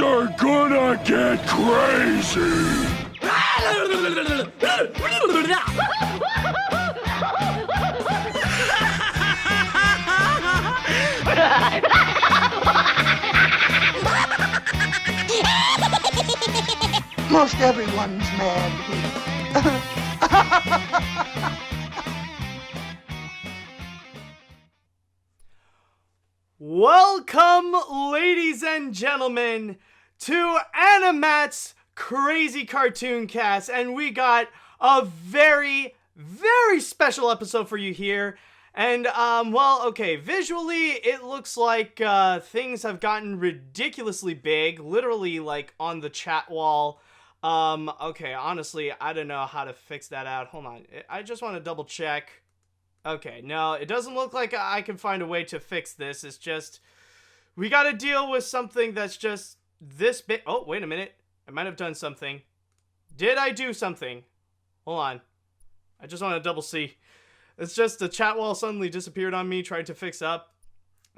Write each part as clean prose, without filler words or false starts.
are gonna get crazy! Most everyone's mad here. Welcome, ladies and gentlemen, to AniMat's Crazy Cartoon Cast, and we got a very, very special episode for you here. And, visually, it looks like, things have gotten ridiculously big, literally, like, on the chat wall. Honestly, I don't know how to fix that out. Hold on, I just want to double check. Okay, no, it doesn't look like I can find a way to fix this. It's just, we gotta deal with something that's just this big. Oh, wait a minute. I might have done something. Did I do something? Hold on. I just want to double see. It's just the chat wall suddenly disappeared on me, tried to fix up.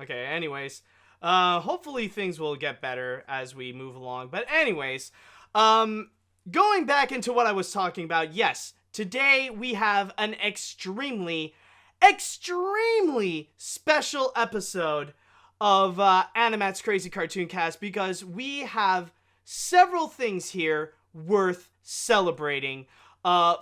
Okay, anyways. Hopefully things will get better as we move along. But anyways, going back into what I was talking about, yes, today we have an extremely special episode of AniMat's Crazy Cartoon Cast because we have several things here worth celebrating.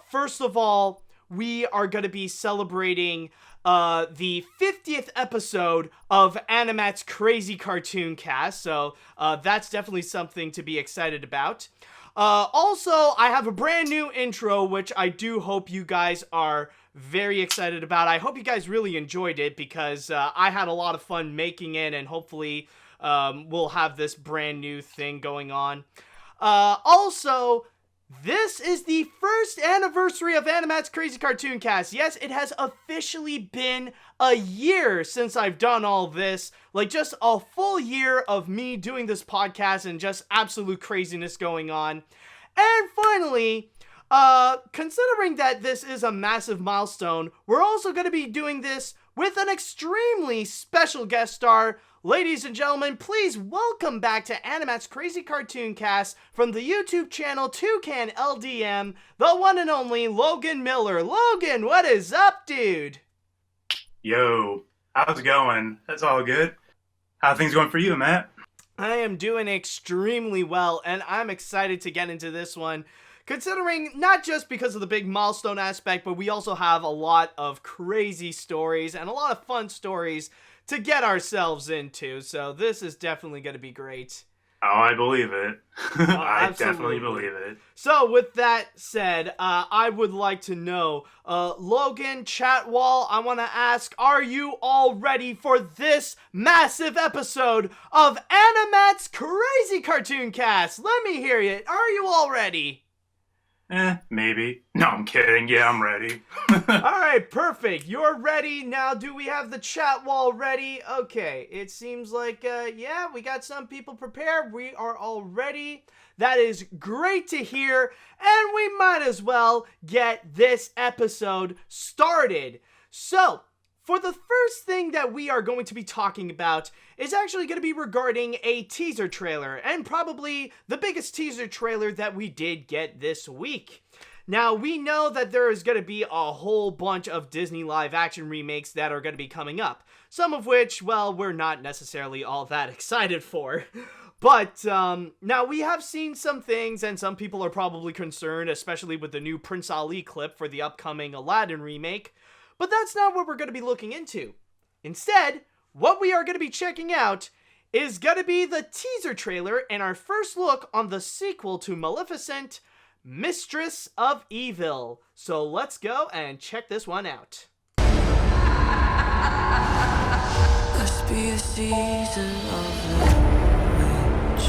First of all, we are going to be celebrating the 50th episode of AniMat's Crazy Cartoon Cast, so that's definitely something to be excited about. Also, I have a brand new intro, which I do hope you guys are very excited about. I hope you guys really enjoyed it because I had a lot of fun making it, and hopefully we'll have this brand new thing going on. Also, this is the first anniversary of AniMat's Crazy Cartoon Cast. Yes, it has officially been a year since I've done all this. Like, just a full year of me doing this podcast and just absolute craziness going on. And finally, considering that this is a massive milestone, we're also going to be doing this with an extremely special guest star. Ladies and gentlemen, please welcome back to AniMat's Crazy Cartoon Cast from the YouTube channel ToucanLDM, the one and only Logan Miller. Logan, what is up, dude? Yo, how's it going? That's all good. How are things going for you, Matt? I am doing extremely well, and I'm excited to get into this one. Considering not just because of the big milestone aspect, but we also have a lot of crazy stories and a lot of fun stories to get ourselves into. So this is definitely going to be great. Oh, I believe it. I definitely believe it. So with that said, I would like to know, Logan, chat wall, I want to ask, are you all ready for this massive episode of AniMat's Crazy Cartoon Cast? Let me hear you. Are you all ready? Maybe. No, I'm kidding. Yeah, I'm ready. Alright, perfect. You're ready. Now, do we have the chat wall ready? Okay, it seems like, yeah, we got some people prepared. We are all ready. That is great to hear. And we might as well get this episode started. So, for the first thing that we are going to be talking about is actually going to be regarding a teaser trailer, and probably the biggest teaser trailer that we did get this week. Now, we know that there is going to be a whole bunch of Disney live-action remakes that are going to be coming up, some of which, well, we're not necessarily all that excited for. But, now we have seen some things, and some people are probably concerned, especially with the new Prince Ali clip for the upcoming Aladdin remake. But that's not what we're going to be looking into. Instead, what we are going to be checking out is going to be the teaser trailer and our first look on the sequel to Maleficent, Mistress of Evil. So let's go and check this one out. Must be a season of the witch.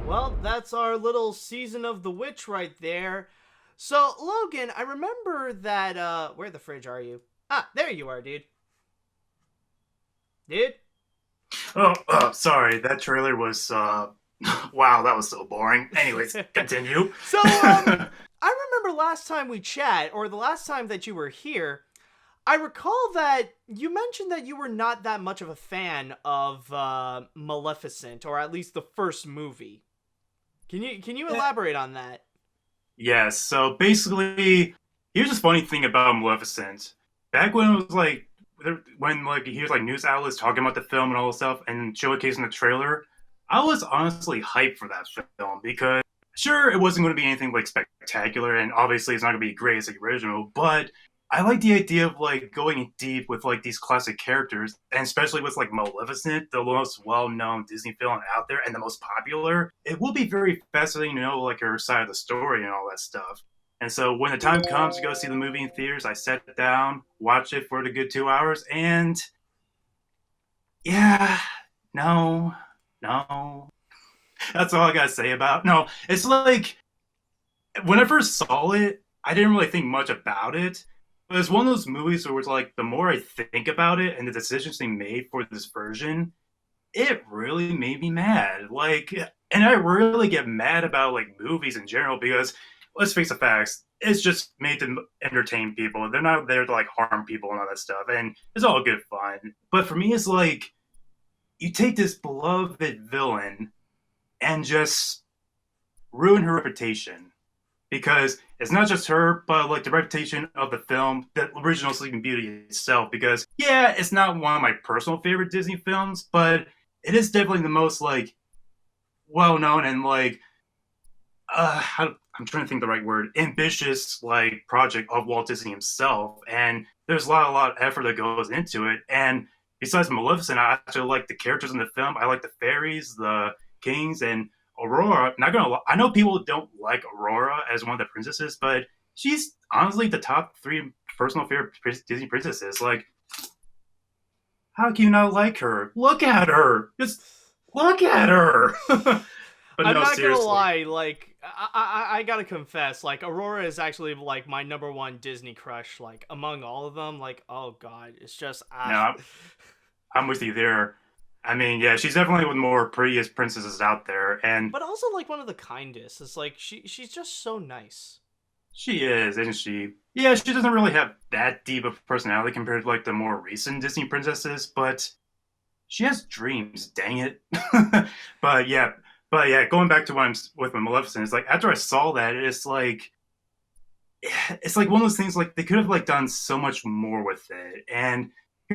Well, that's our little season of the witch right there. So, Logan, I remember that, where the fridge are you? Ah, there you are, dude. Dude? Oh, sorry. That trailer was, wow, that was so boring. Anyways, continue. So, I remember last time we chat, or the last time that you were here, I recall that you mentioned that you were not that much of a fan of Maleficent, or at least the first movie. Can you elaborate on that? Yes, so basically, here's this funny thing about Maleficent. Back when it was like, when like here's like news outlets talking about the film and all this stuff and showcasing the trailer, I was honestly hyped for that film because sure, it wasn't going to be anything like spectacular, and obviously it's not going to be great as the original, but I like the idea of like going deep with like these classic characters, and especially with like Maleficent, the most well-known Disney film out there and the most popular. It will be very fascinating to know like her side of the story and all that stuff. And so when the time comes to go see the movie in theaters, I sat down, watched it for the good 2 hours, and yeah, no, no. That's all I gotta say about. No, it's like when I first saw it, I didn't really think much about it. But it's one of those movies where it's like the more I think about it and the decisions they made for this version, it really made me mad. Like, and I really get mad about like movies in general because let's face the facts, it's just made to entertain people. They're not there to like harm people and all that stuff, and it's all good fun. But for me, it's like you take this beloved villain and just ruin her reputation because it's not just her, but like the reputation of the film, the original Sleeping Beauty itself. Because yeah, it's not one of my personal favorite Disney films, but it is definitely the most like well known and like I'm trying to think the right word, ambitious like project of Walt Disney himself. And there's a lot of effort that goes into it. And besides Maleficent, I actually like the characters in the film. I like the fairies, the kings, and Aurora. Not gonna lie, I know people don't like Aurora as one of the princesses, but she's honestly the top three personal favorite Disney princesses. Like, how can you not like her? Look at her. Just look at her. But I'm no, not gonna seriously. lie, like I gotta confess, like Aurora is actually like my number one Disney crush, like among all of them. Like, oh god, it's just No, I'm with you there. I mean, yeah, she's definitely one of the more prettiest princesses out there, and but also like one of the kindest. It's like she's just so nice. she is, isn't she? Yeah, she doesn't really have that deep of personality compared to like the more recent Disney princesses, but she has dreams. Dang it! but yeah, but yeah, going back to what I'm with my Maleficent, it's like after I saw that, it's like one of those things like they could have like done so much more with it. And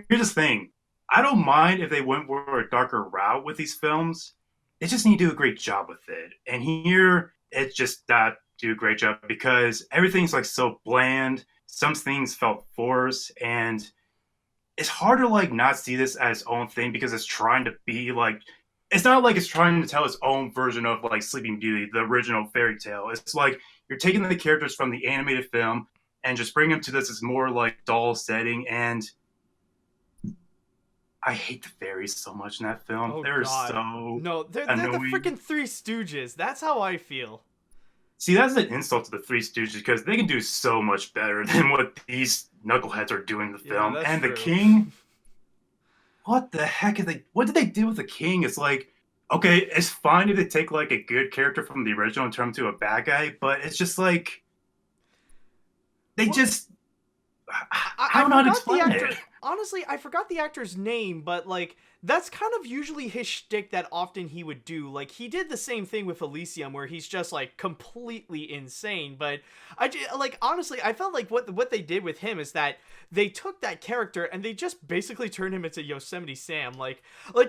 here's the thing: I don't mind if they went for a darker route with these films. They just need to do a great job with it. And here, it's just not do a great job because everything's like so bland. Some things felt forced, and it's hard to like not see this as its own thing because it's trying to be like it's not like it's trying to tell its own version of like Sleeping Beauty, the original fairy tale. It's like you're taking the characters from the animated film and just bringing them to this more like dull setting. And I hate the fairies so much in that film. Oh They're god, so no, they're the annoying. freaking Three Stooges. That's how I feel. See, that's an insult to the Three Stooges because they can do so much better than what these knuckleheads are doing in the Yeah, film. that's And the true. king, what the heck is they? What did they do with the king? It's like, okay, it's fine if they take like a good character from the original and turn him to a bad guy, but it's just like they Well, just I how not forgot the explain actor. it. Honestly, I forgot the actor's name, but like that's kind of usually his shtick that often he would do. Like he did the same thing with Elysium, where he's just like completely insane. But like honestly, I felt like what they did with him is that they took that character and they just basically turned him into Yosemite Sam. Like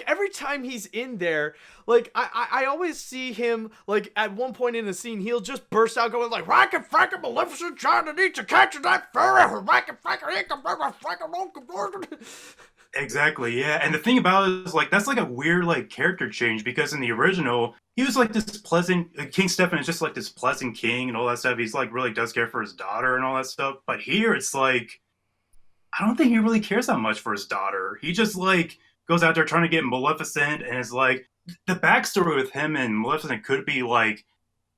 every time he's in there, like I always see him like at one point in the scene, he'll just burst out going like "Racket Fracket Maleficent trying to need to catch that fairy, Racket Fracket, Exactly, yeah. And the thing about it is like that's like a weird like character change because in the original he was like this pleasant King Stefan is just like this pleasant king and all that stuff. He's like really does care for his daughter and all that stuff. But here it's like I don't think he really cares that much for his daughter. He just like goes out there trying to get Maleficent and is like the backstory with him and Maleficent could be like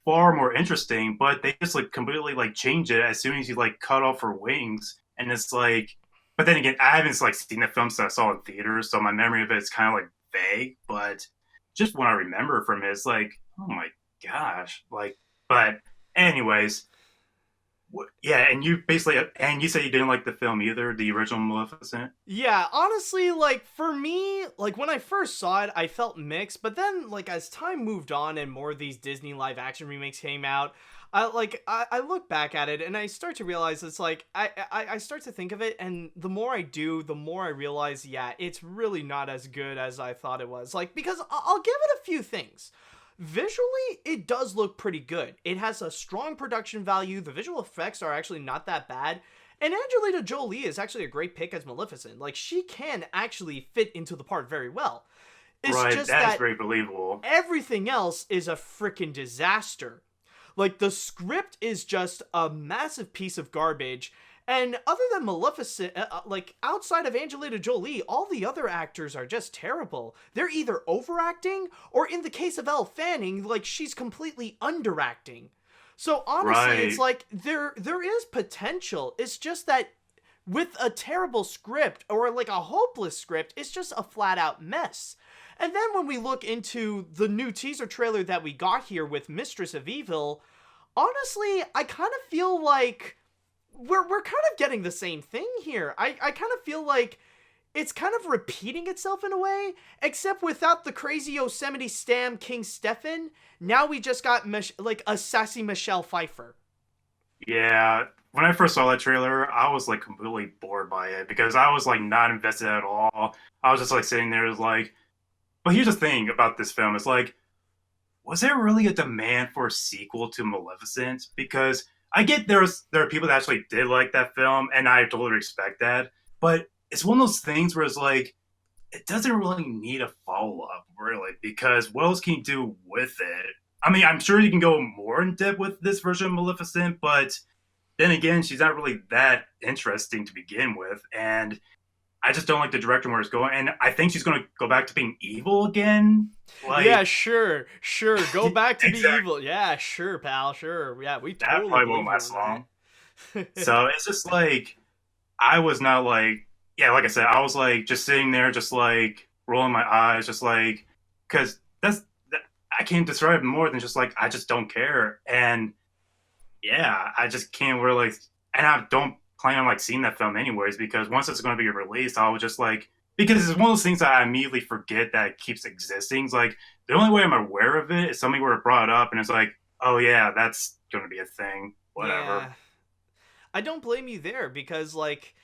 far more interesting, but they just like completely like change it as soon as you like cut off her wings. And it's like but then again, I haven't like seen the film since I saw it in theaters, so my memory of it is kind of like vague. But just what I remember from it is like, oh my gosh, like. But anyways, Yeah, and you said you didn't like the film either, the original Maleficent. Yeah, honestly, like, for me, like, when I first saw it, I felt mixed, but then, like, as time moved on and more of these Disney live action remakes came out, I look back at it and I start to realize it's like, I start to think of it, and the more I do, the more I realize, yeah, it's really not as good as I thought it was. Like, because I'll give it a few things. Visually, it does look pretty good. It has a strong production value. The visual effects are actually not that bad. And Angelina Jolie is actually a great pick as Maleficent. Like, she can actually fit into the part very well. It's Right, just that's that very believable. everything else is a freaking disaster. Like, the script is just a massive piece of garbage. And other than Maleficent, like, outside of Angelina Jolie, all the other actors are just terrible. They're either overacting, or in the case of Elle Fanning, like, she's completely underacting. So honestly, it's Right. like, there is potential. It's just that with a terrible script, or like a hopeless script, it's just a flat out mess. And then when we look into the new teaser trailer that we got here with Mistress of Evil, honestly, I kind of feel like we're kind of getting the same thing here. I kind of feel like it's kind of repeating itself in a way, except without the crazy Yosemite Sam King Stefan. Now we just got like a sassy Michelle Pfeiffer. Yeah, when I first saw that trailer, I was like completely bored by it because I was like not invested at all. I was just like sitting there, like, but here's the thing about this film: it's like, was there really a demand for a sequel to Maleficent? Because I get there are people that actually did like that film, and I totally respect that. But it's one of those things where it's like it doesn't really need a follow up, really, because what else can you do with it? I mean, I'm sure you can go more in depth with this version of Maleficent, but then again, she's not really that interesting to begin with, and I just don't like the direction where it's going. And I think she's going to go back to being evil again. Like, Yeah, sure. Go back to exactly. the evil. Yeah, sure, pal. Sure. Yeah, we That totally probably believe won't you last on long. that. So it's just like I was not like, yeah, like I said, I was like just sitting there, just like rolling my eyes, just like because I can't describe it more than just like I just don't care, and yeah, I just can't really, and I don't plan on like seeing that film anyways because once it's going to be released, I was just like because it's one of those things that I immediately forget that it keeps existing. It's like the only way I'm aware of it is somebody were brought up, and it's like, oh yeah, that's going to be a thing, whatever. Yeah. I don't blame you there because, like,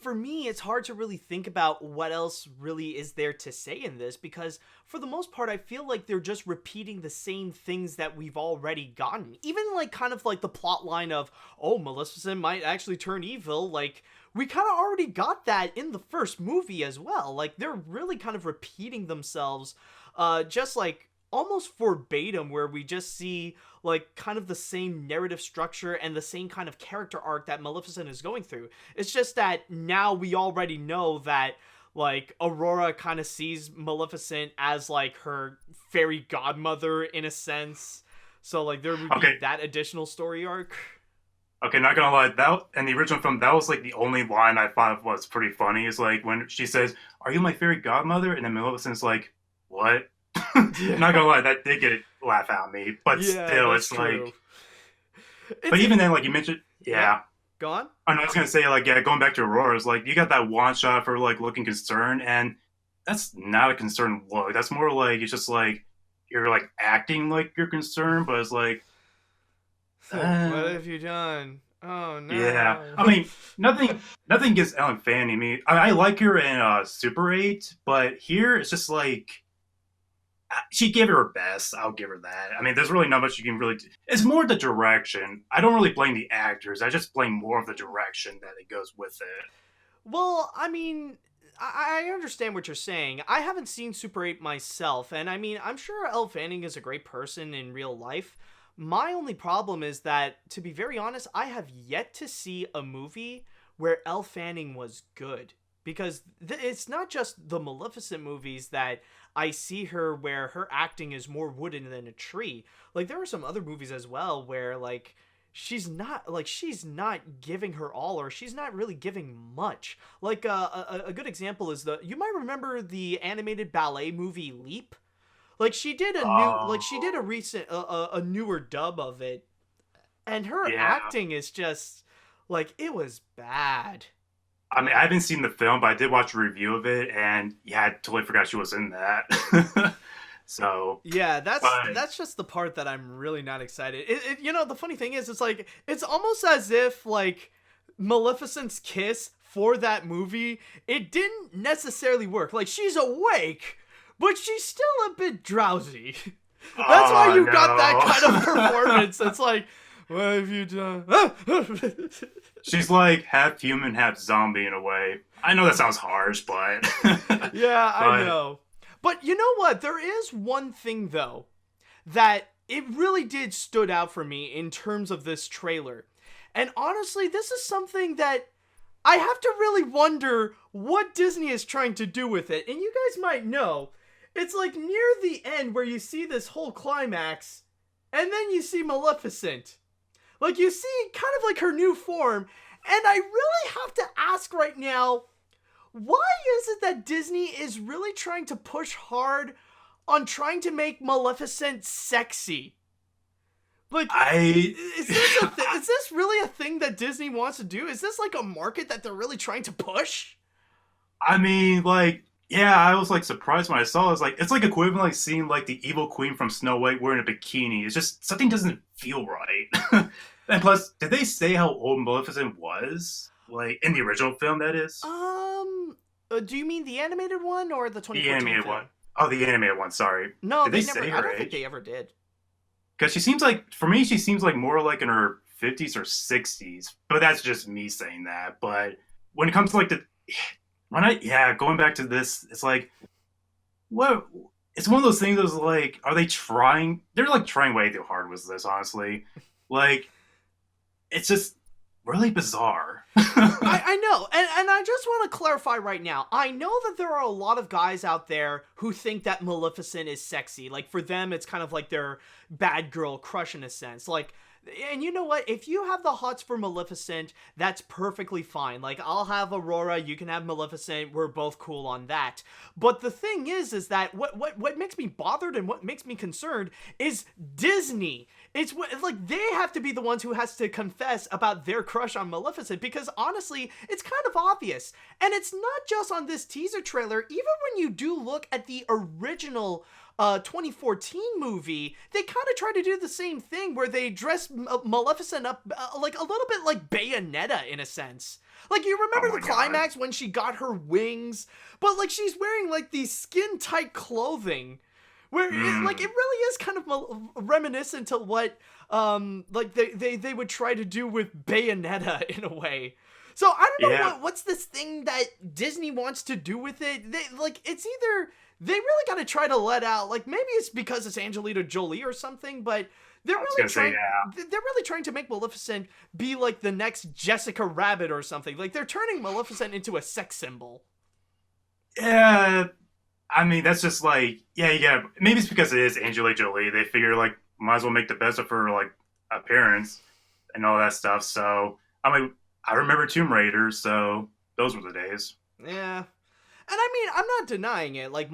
for me, it's hard to really think about what else really is there to say in this because, for the most part, I feel like they're just repeating the same things that we've already gotten. Even, like, kind of like the plot line of, oh, Maleficent might actually turn evil, like, we kind of already got that in the first movie as well. Like, they're really kind of repeating themselves, just like almost verbatim, where we just see like kind of the same narrative structure and the same kind of character arc that Maleficent is going through. It's just that now we already know that like Aurora kind of sees Maleficent as like her fairy godmother in a sense. So like there would be Okay, that additional story arc. okay, not gonna lie, that in the original film, that was like the only line I thought was pretty funny. Is like when she says, "Are you my fairy godmother?" and then Maleficent's like, "What?" Not Yeah. gonna lie, that did get a laugh at me, but Yeah, still, that's it's true. like, but It's even then, like you mentioned, yeah. yeah. Go on. I was gonna say, like, yeah, going back to Aurora's, like, you got that one shot for like looking concerned, and that's not a concerned look. That's more like it's just like you're like acting like you're concerned, but it's like, What uh, have you done? Oh yeah. no. I mean, nothing against Ellen Fanning. I mean, I like her in Super 8, but here it's just like she gave it her best. I'll give her that. I mean, there's really not much you can really do. It's more the direction. I don't really blame the actors. I just blame more of the direction that it goes with it. Well, I mean, I understand what you're saying. I haven't seen Super 8 myself, and I mean, I'm sure Elle Fanning is a great person in real life. My only problem is that, to be very honest, I have yet to see a movie where Elle Fanning was good. Because it's not just the Maleficent movies that I see her where her acting is more wooden than a tree. Like, there are some other movies as well where, like, she's not giving her all, or she's not really giving much. Like a good example is you might remember the animated ballet movie Leap. Like she did a Oh, recent a newer dub of it, And her acting is just, like, it was bad. I mean, I haven't seen the film, but I did watch a review of it, and yeah, I totally forgot she was in that. So yeah, that's just the part that I'm really not excited. You know, the funny thing is, it's like, it's almost as if, like, Maleficent's kiss for that movie, it didn't necessarily work. Like, she's awake, but she's still a bit drowsy. That's why you got that kind of performance. It's like, what have you done? She's like half human, half zombie in a way. I know that sounds harsh, but yeah, I know. But you know what? There is one thing, though, that it really did stood out for me in terms of this trailer. And honestly, this is something that I have to really wonder what Disney is trying to do with it. And you guys might know, it's like near the end where you see this whole climax, and then you see Maleficent. Like, you see kind of like her new form. And I really have to ask right now, why is it that Disney is really trying to push hard on trying to make Maleficent sexy? Like, is this really a thing that Disney wants to do? Is this like a market that they're really trying to push? I mean, like, yeah, I was like surprised when I saw it. It's like equivalent like seeing like the evil queen from Snow White wearing a bikini. It's just something doesn't feel right. And plus, did they say how old Maleficent was? Like in the original film, that is. Do you mean the animated one or the 2014 The animated film? one. Oh, the animated one. Sorry. No, did they they never. say her I don't age? think they ever did. Because she seems like, for me, she seems like more like in her 50s or 60s. But that's just me saying that. But when it comes to like going back to this, it's like, what? It's one of those things that's like, are they trying? They're like trying way too hard with this, honestly. Like, it's just really bizarre. I know, and I just want to clarify right now. I know that there are a lot of guys out there who think that Maleficent is sexy. Like, for them, it's kind of like their bad girl crush in a sense. Like, and you know what? If you have the hots for Maleficent, that's perfectly fine. Like, I'll have Aurora, you can have Maleficent, we're both cool on that. But the thing is that what makes me bothered and what makes me concerned is Disney. It's like they have to be the ones who has to confess about their crush on Maleficent, because honestly, it's kind of obvious. And it's not just on this teaser trailer. Even when you do look at the original 2014 movie, they kind of try to do the same thing where they dress Maleficent up like a little bit like Bayonetta in a sense. Like, you remember the climax when she got her wings, but like she's wearing like these skin tight clothing where it really is kind of reminiscent to what like they would try to do with Bayonetta in a way. So I don't know what's this thing that Disney wants to do with it. It's either they really got to try to let out, like, maybe it's because it's Angelina Jolie or something, but they're really trying to make Maleficent be like the next Jessica Rabbit or something. Like, they're turning Maleficent into a sex symbol. Yeah, I mean, that's just like, yeah. Maybe it's because it is Angelina Jolie. They figure, like, might as well make the best of her, like, appearance and all that stuff. So, I mean, I remember Tomb Raider, so those were the days. Yeah. And I mean, I'm not denying it. Like,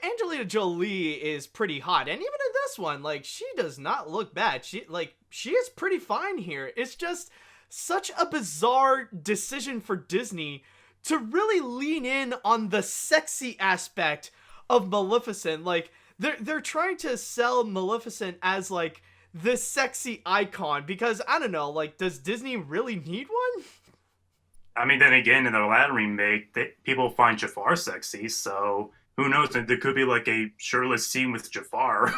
Angelina Jolie is pretty hot. And even in this one, like, she does not look bad. She is pretty fine here. It's just such a bizarre decision for Disney to really lean in on the sexy aspect of Maleficent. Like, they're trying to sell Maleficent as, like, this sexy icon. Because, I don't know, like, does Disney really need one? I mean, then again, in the Aladdin remake, people find Jafar sexy, so who knows? There could be like a shirtless scene with Jafar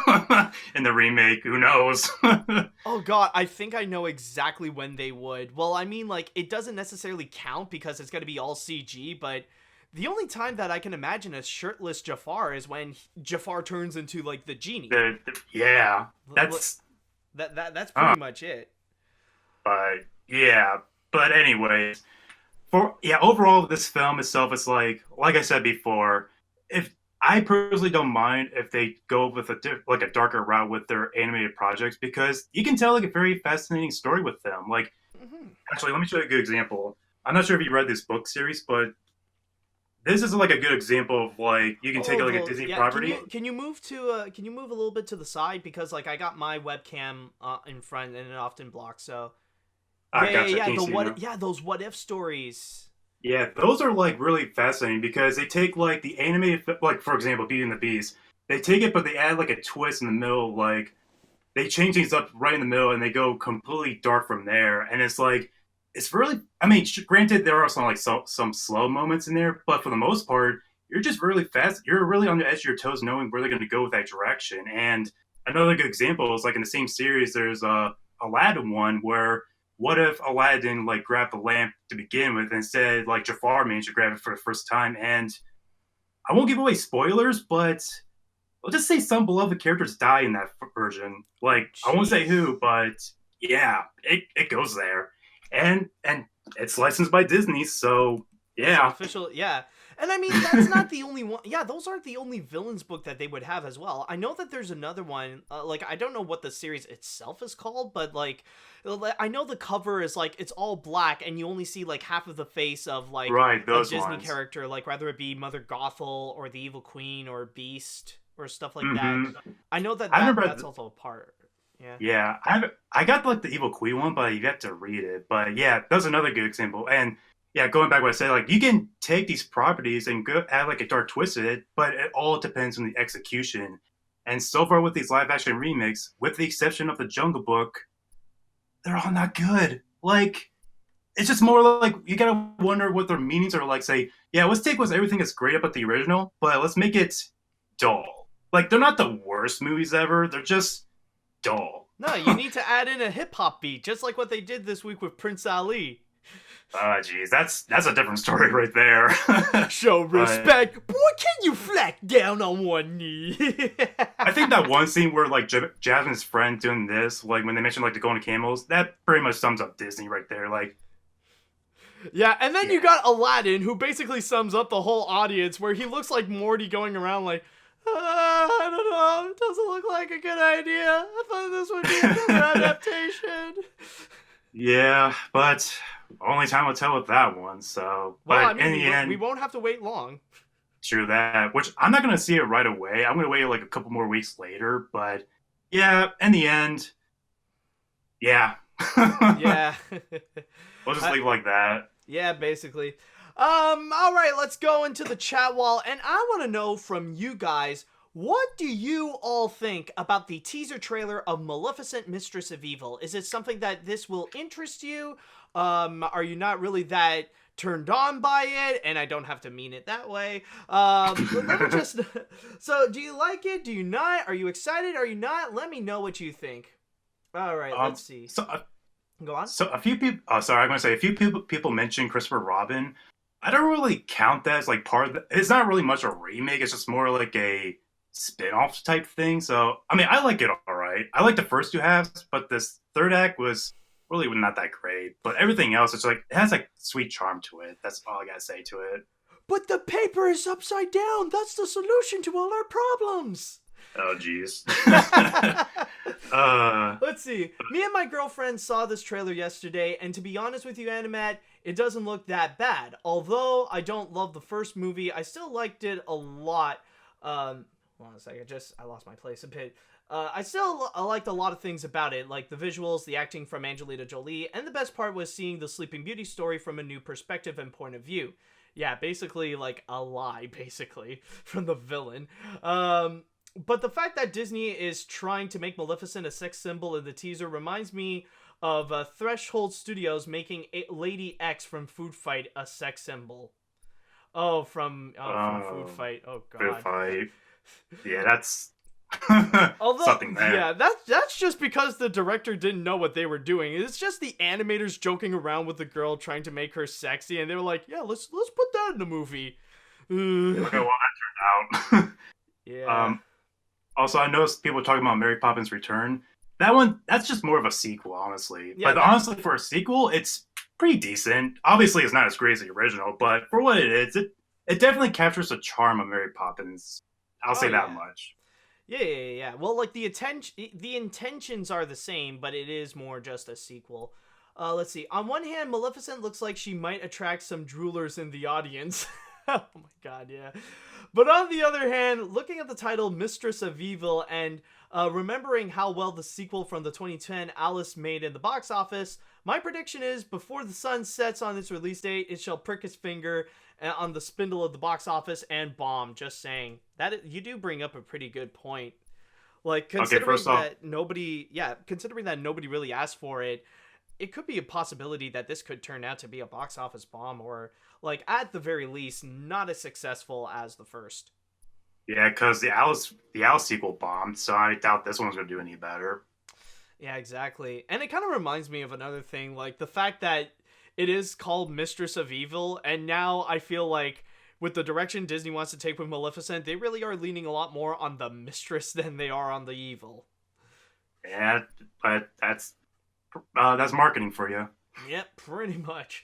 in the remake. Who knows? Oh god, I think I know exactly when they would. Well, I mean, like, it doesn't necessarily count because it's going to be all CG, but the only time that I can imagine a shirtless Jafar is when Jafar turns into, like, the genie. Yeah, that's pretty much it. But anyways. Overall, this film itself is like I said before, if I personally don't mind if they go with a darker route with their animated projects, because you can tell like a very fascinating story with them. Like, actually, let me show you a good example. I'm not sure if you read this book series, but this is like a good example of like you can take like a Disney property. Can you move to can you move a little bit to the side, because like I got my webcam in front and it often blocks. So those what if stories. Yeah, those are like really fascinating because they take like the animated, like for example, Beauty and the Beast. They take it, but they add like a twist in the middle. Like they change things up right in the middle, and they go completely dark from there. And it's like it's really. I mean, granted, there are some like some slow moments in there, but for the most part, you're just really fast. You're really on the edge of your toes, knowing where they're going to go with that direction. And another good example is like in the same series, there's a Aladdin one where. What if Aladdin like grabbed the lamp to begin with, and instead like Jafar managed to grab it for the first time? And I won't give away spoilers, but I'll just say some beloved characters die in that version. Like I won't say who, but yeah, it goes there, and it's licensed by Disney, so yeah, it's official, yeah. And I mean, that's not the only one. Yeah, those aren't the only villains book that they would have as well. I know that there's another one. Like, I don't know what the series itself is called, but like, I know the cover is like it's all black, and you only see like half of the face of like a Disney character, like whether it be Mother Gothel or the Evil Queen or Beast or stuff like that. I know that's also a part. Yeah. I got like the Evil Queen one, but you have to read it. But yeah, that's another good example. And yeah, going back to what I said, like you can take these properties and go add like a dark twist in it, but it all depends on the execution. And so far with these live action remakes, with the exception of the Jungle Book, they're all not good. Like it's just more like you gotta wonder what their meanings are. Like say, yeah, let's take what's everything that's great about the original, but let's make it dull. Like they're not the worst movies ever. They're just dull. No, you need to add in a hip hop beat, just like what they did this week with Prince Ali. Oh, geez, that's a different story right there. Show respect. Boy, can you flack down on one knee? I think that one scene where, like, Jasmine's friend doing this, like, when they mentioned, like, the Golden Camels, that pretty much sums up Disney right there, like... Yeah, and then you got Aladdin, who basically sums up the whole audience, where he looks like Morty going around like, I don't know, it doesn't look like a good idea. I thought this would be a good adaptation. Yeah, but... only time will tell with that one, so... Well, but I mean, in the end... we won't have to wait long. True that, which I'm not going to see it right away. I'm going to wait like a couple more weeks later, but yeah, in the end, yeah. Yeah. We'll just leave it like that. Yeah, basically. All right, let's go into the chat wall, and I want to know from you guys, what do you all think about the teaser trailer of Maleficent, Mistress of Evil? Is it something that this will interest you? Are you not really that turned on by it? And I don't have to mean it that way. Let me just... So, do you like it? Do you not? Are you excited? Are you not? Let me know what you think. All right, let's see. Go on. So a few people... Oh, sorry, I'm going to say a few people mentioned Christopher Robin. I don't really count that as like part of the... It's not really much a remake. It's just more like a spin-off type thing. So, I mean, I like it all right. I like the first two halves, but this third act was... really not that great, but everything else, it's like it has like sweet charm to it. That's all I gotta say to it. But the paper is upside down. That's the solution to all our problems. Oh, jeez. Let's see. Me and my girlfriend saw this trailer yesterday, and to be honest with you, AniMat, it doesn't look that bad. Although I don't love the first movie, I still liked it a lot. Hold on a second. I lost my place a bit. I liked a lot of things about it, like the visuals, the acting from Angelina Jolie, and the best part was seeing the Sleeping Beauty story from a new perspective and point of view. Yeah, basically like a lie, basically, from the villain. But the fact that Disney is trying to make Maleficent a sex symbol in the teaser reminds me of Threshold Studios making Lady X from Food Fight a sex symbol. From Food Fight. Oh, God. Food Fight. Yeah, that's... Although, something there. Yeah, that's just because the director didn't know what they were doing. It's just the animators joking around with the girl trying to make her sexy, and they were like, "Yeah, let's put that in the movie." Okay, well that turned out. Yeah. Also, I noticed people talking about Mary Poppins Return. That's just more of a sequel, honestly. Yeah, but honestly, for a sequel, it's pretty decent. Obviously, it's not as great as the original, but for what it is, it definitely captures the charm of Mary Poppins. I'll say that much. Yeah. Well, like the intentions are the same, but it is more just a sequel. Let's see. On one hand, Maleficent looks like she might attract some droolers in the audience. Oh my god, yeah. But on the other hand, looking at the title Mistress of Evil and remembering how well the sequel from the 2010 Alice made in the box office, my prediction is before the sun sets on its release date, it shall prick its finger on the spindle of the box office and bomb. Just saying. You do bring up a pretty good point. Like, considering considering that nobody really asked for it, it could be a possibility that this could turn out to be a box office bomb or, like, at the very least, not as successful as the first. Yeah, because the Alice sequel bombed, so I doubt this one's going to do any better. Yeah, exactly. And it kind of reminds me of another thing, like the fact that it is called Mistress of Evil, and now I feel like with the direction Disney wants to take with Maleficent, they really are leaning a lot more on the mistress than they are on the evil. Yeah, but that's marketing for you. Yep, pretty much.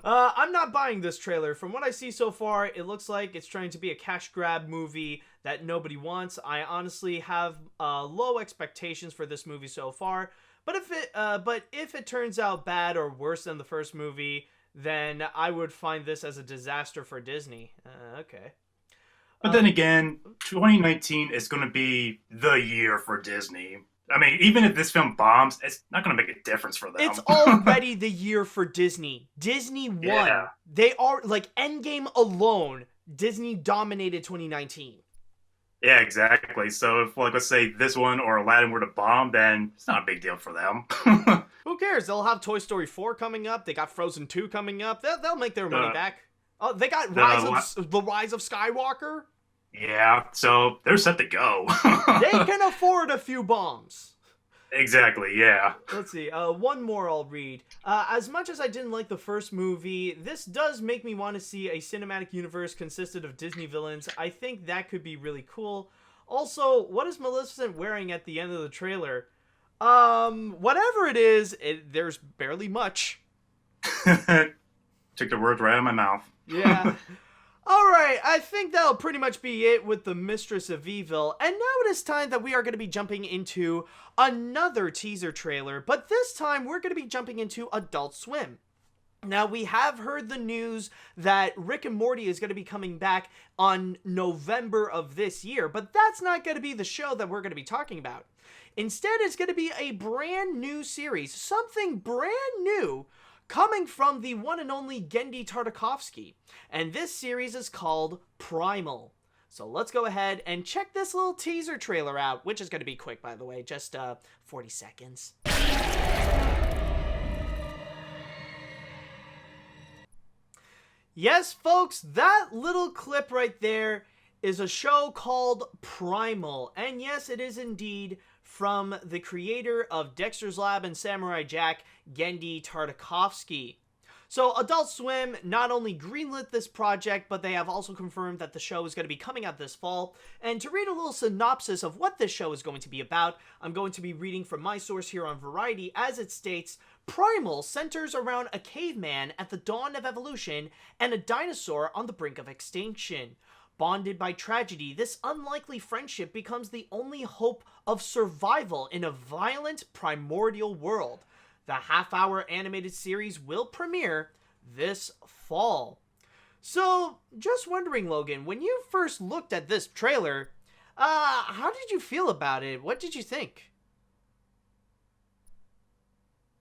I'm not buying this trailer. From what I see so far, it looks like it's trying to be a cash grab movie that nobody wants. I honestly have low expectations for this movie so far. But if it turns out bad or worse than the first movie, then I would find this as a disaster for Disney. Okay. But then again, 2019 is going to be the year for Disney. I mean, even if this film bombs, it's not going to make a difference for them. It's already the year for Disney. Disney won. Yeah. They are, like, Endgame alone, Disney dominated 2019. Yeah, exactly. So if, like, let's say this one or Aladdin were to bomb, then it's not a big deal for them. Who cares? They'll have Toy Story 4 coming up. They got Frozen 2 coming up. They'll make their money back. Oh, they got the Rise of Skywalker. Yeah, so they're set to go. They can afford a few bombs. Exactly, yeah. Let's see. One more I'll read. As much as I didn't like the first movie, this does make me want to see a cinematic universe consisted of Disney villains. I think that could be really cool. Also, what is Maleficent wearing at the end of the trailer? Whatever it is, there's barely much. Took the words right out of my mouth. Yeah. Alright, I think that'll pretty much be it with the Mistress of Evil, and now it is time that we are going to be jumping into another teaser trailer, but this time we're going to be jumping into Adult Swim. Now, we have heard the news that Rick and Morty is going to be coming back on November of this year, but that's not going to be the show that we're going to be talking about. Instead, it's going to be a brand new series, something brand new, coming from the one and only Genndy Tartakovsky, and this series is called Primal. So let's go ahead and check this little teaser trailer out, which is going to be quick, by the way, just 40 seconds. Yes, folks, that little clip right there is a show called Primal, and yes, it is indeed from the creator of Dexter's Lab and Samurai Jack, Genndy Tartakovsky. So Adult Swim not only greenlit this project, but they have also confirmed that the show is going to be coming out this fall. And to read a little synopsis of what this show is going to be about, I'm going to be reading from my source here on Variety, as it states, Primal centers around a caveman at the dawn of evolution and a dinosaur on the brink of extinction. Bonded by tragedy, this unlikely friendship becomes the only hope of survival in a violent, primordial world. The half-hour animated series will premiere this fall. So, just wondering, Logan, when you first looked at this trailer, how did you feel about it? What did you think?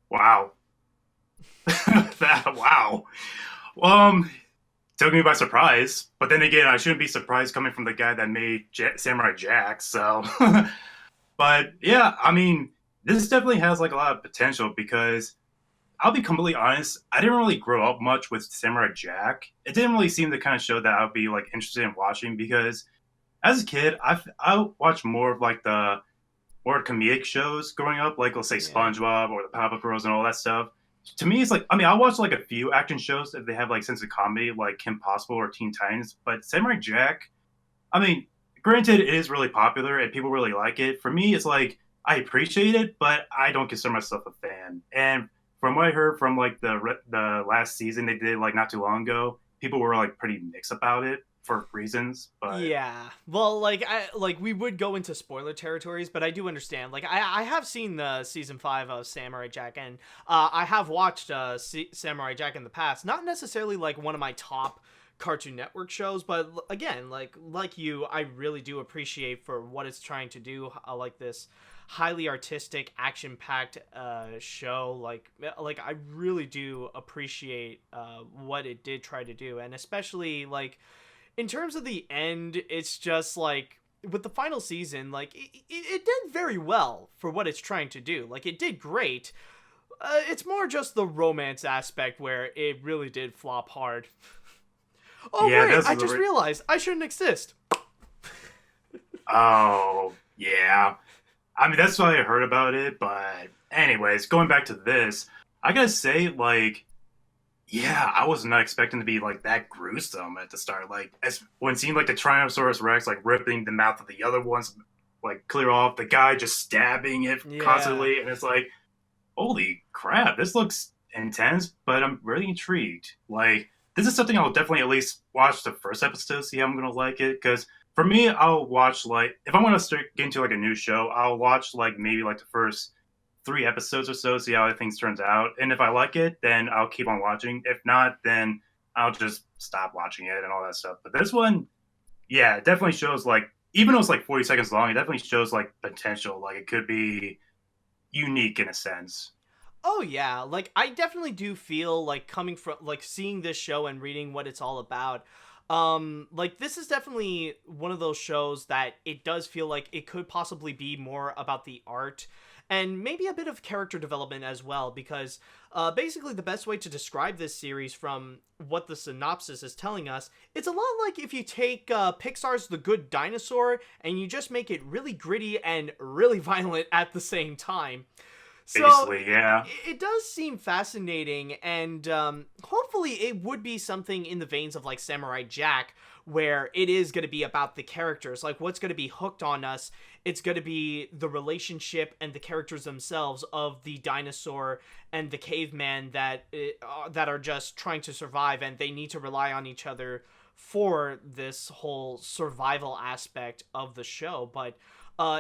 Wow. Wow. Took me by surprise, but then again, I shouldn't be surprised coming from the guy that made Samurai Jack, so. But yeah, I mean, this definitely has like a lot of potential because I'll be completely honest, I didn't really grow up much with Samurai Jack. It didn't really seem the kind of show that I would be like interested in watching because as a kid, I watched more of like the more comedic shows growing up, like let's say SpongeBob or the Pop-Up Girls and all that stuff. To me, it's like, I mean, I watch like a few action shows that they have like sense of comedy, like Kim Possible or Teen Titans, but Samurai Jack, I mean, granted, it is really popular and people really like it. For me, it's like, I appreciate it, but I don't consider myself a fan. And from what I heard from like the last season they did like not too long ago, people were like pretty mixed about it for reasons. But yeah, well, like we would go into spoiler territories, but I do understand. Like I have seen the season 5 of Samurai Jack, and I have watched Samurai Jack in the past. Not necessarily like one of my top Cartoon Network shows, but again, like you, I really do appreciate for what it's trying to do. I like this highly artistic, action-packed show. Like I really do appreciate what it did try to do, and especially like in terms of the end, it's just like with the final season, like it did very well for what it's trying to do. Like it did great. It's more just the romance aspect where it really did flop hard. Oh, yeah, wait, I just realized I shouldn't exist. Oh, yeah. I mean, that's why I heard about it, but anyways, going back to this, I gotta say, like, yeah, I was not expecting to be, like, that gruesome at the start. Like, when seeing, like, the Tyrannosaurus Rex, like, ripping the mouth of the other ones, like, clear off, the guy just stabbing it constantly, and it's like, holy crap, this looks intense, but I'm really intrigued. Like, this is something I'll definitely at least watch the first episode, see how I'm gonna like it. Because for me, I'll watch like if I'm gonna start get into like a new show, I'll watch like maybe like the first 3 episodes or so, see how things turns out. And if I like it, then I'll keep on watching. If not, then I'll just stop watching it and all that stuff. But this one, yeah, it definitely shows like even though it's like 40 seconds long, it definitely shows like potential. Like it could be unique in a sense. Oh yeah, like I definitely do feel like coming from like seeing this show and reading what it's all about. Like this is definitely one of those shows that it does feel like it could possibly be more about the art and maybe a bit of character development as well, because basically the best way to describe this series from what the synopsis is telling us, it's a lot like if you take Pixar's The Good Dinosaur and you just make it really gritty and really violent at the same time. So, basically, yeah. It does seem fascinating, and hopefully it would be something in the veins of like Samurai Jack, where it is going to be about the characters. Like what's going to be hooked on us, it's going to be the relationship and the characters themselves of the dinosaur and the caveman that are just trying to survive, and they need to rely on each other for this whole survival aspect of the show. But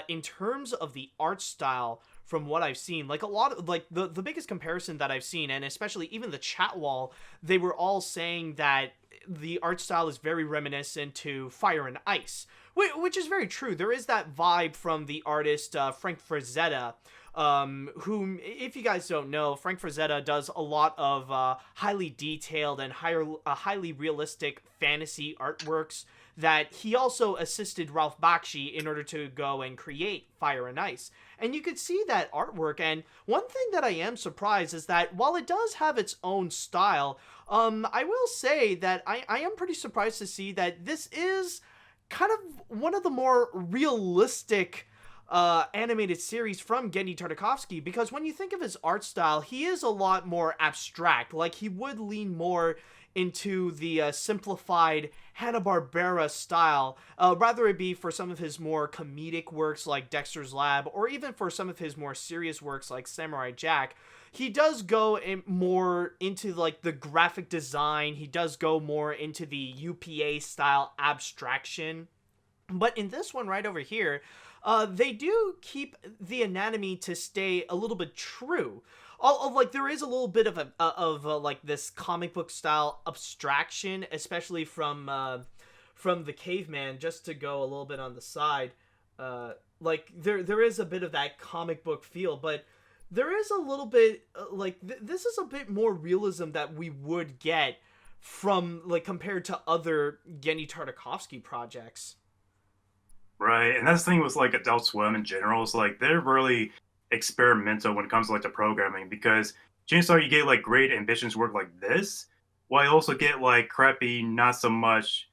in terms of the art style, from what I've seen, like a lot of like the biggest comparison that I've seen, and especially even the chat wall, they were all saying that the art style is very reminiscent to Fire and Ice, which is very true. There is that vibe from the artist Frank Frazetta, whom, if you guys don't know, Frank Frazetta does a lot of highly detailed and highly realistic fantasy artworks that he also assisted Ralph Bakshi in order to go and create Fire and Ice. And you could see that artwork, and one thing that I am surprised is that while it does have its own style, I will say that I am pretty surprised to see that this is kind of one of the more realistic animated series from Genndy Tartakovsky, because when you think of his art style, he is a lot more abstract. Like, he would lean more into the simplified Hanna-Barbera style, rather it be for some of his more comedic works like Dexter's Lab, or even for some of his more serious works like Samurai Jack. He does go more into like the graphic design, he does go more into the UPA style abstraction. But in this one right over here, they do keep the anatomy to stay a little bit true. Like there is a little bit of like this comic book style abstraction, especially from the caveman. Just to go a little bit on the side, like there is a bit of that comic book feel, but there is a little bit like this is a bit more realism that we would get from like compared to other Genndy Tartakovsky projects. Right, and that's the thing with like Adult Swim in general. Is like they're really experimental when it comes to like the programming, because chances are you get like great ambitious work like this, while you also get like crappy, not so much,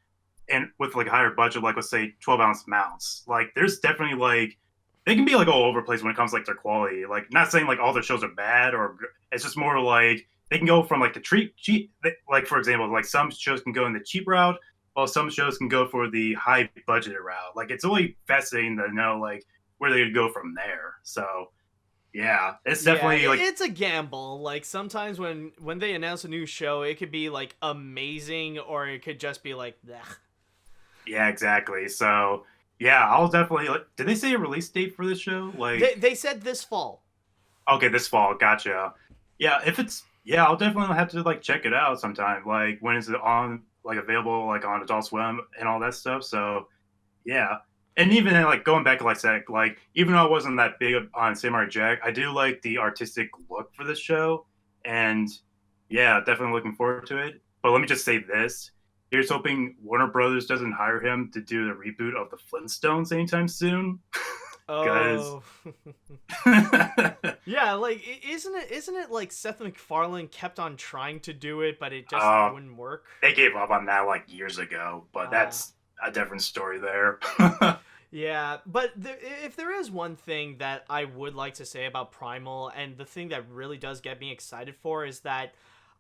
and with like higher budget, like let's say 12-ounce mounts. Like there's definitely like they can be like all over the place when it comes to like their quality. Like not saying like all their shows are bad, or it's just more like they can go from like the cheap, like for example, like some shows can go in the cheap route, while some shows can go for the high budgeted route. Like it's really fascinating to know like where they would go from there. So yeah, it's definitely like it's a gamble. Like sometimes when they announce a new show, it could be like amazing, or it could just be like, bleh. Yeah, exactly. So yeah, I'll definitely like. Did they say a release date for this show? Like they said this fall. Okay, this fall. Gotcha. Yeah, if it's I'll definitely have to like check it out sometime. Like when is it on like available like on Adult Swim and all that stuff. So yeah. And even like going back, like I said, like even though I wasn't that big on Samurai Jack, I do like the artistic look for this show, and yeah, definitely looking forward to it. But let me just say this: here's hoping Warner Brothers doesn't hire him to do the reboot of the Flintstones anytime soon, because Oh. Yeah, like isn't it like Seth MacFarlane kept on trying to do it, but it just wouldn't work? they gave up on that like years ago. But that's a different story there. Yeah, but if there is one thing that I would like to say about Primal, and the thing that really does get me excited for, is that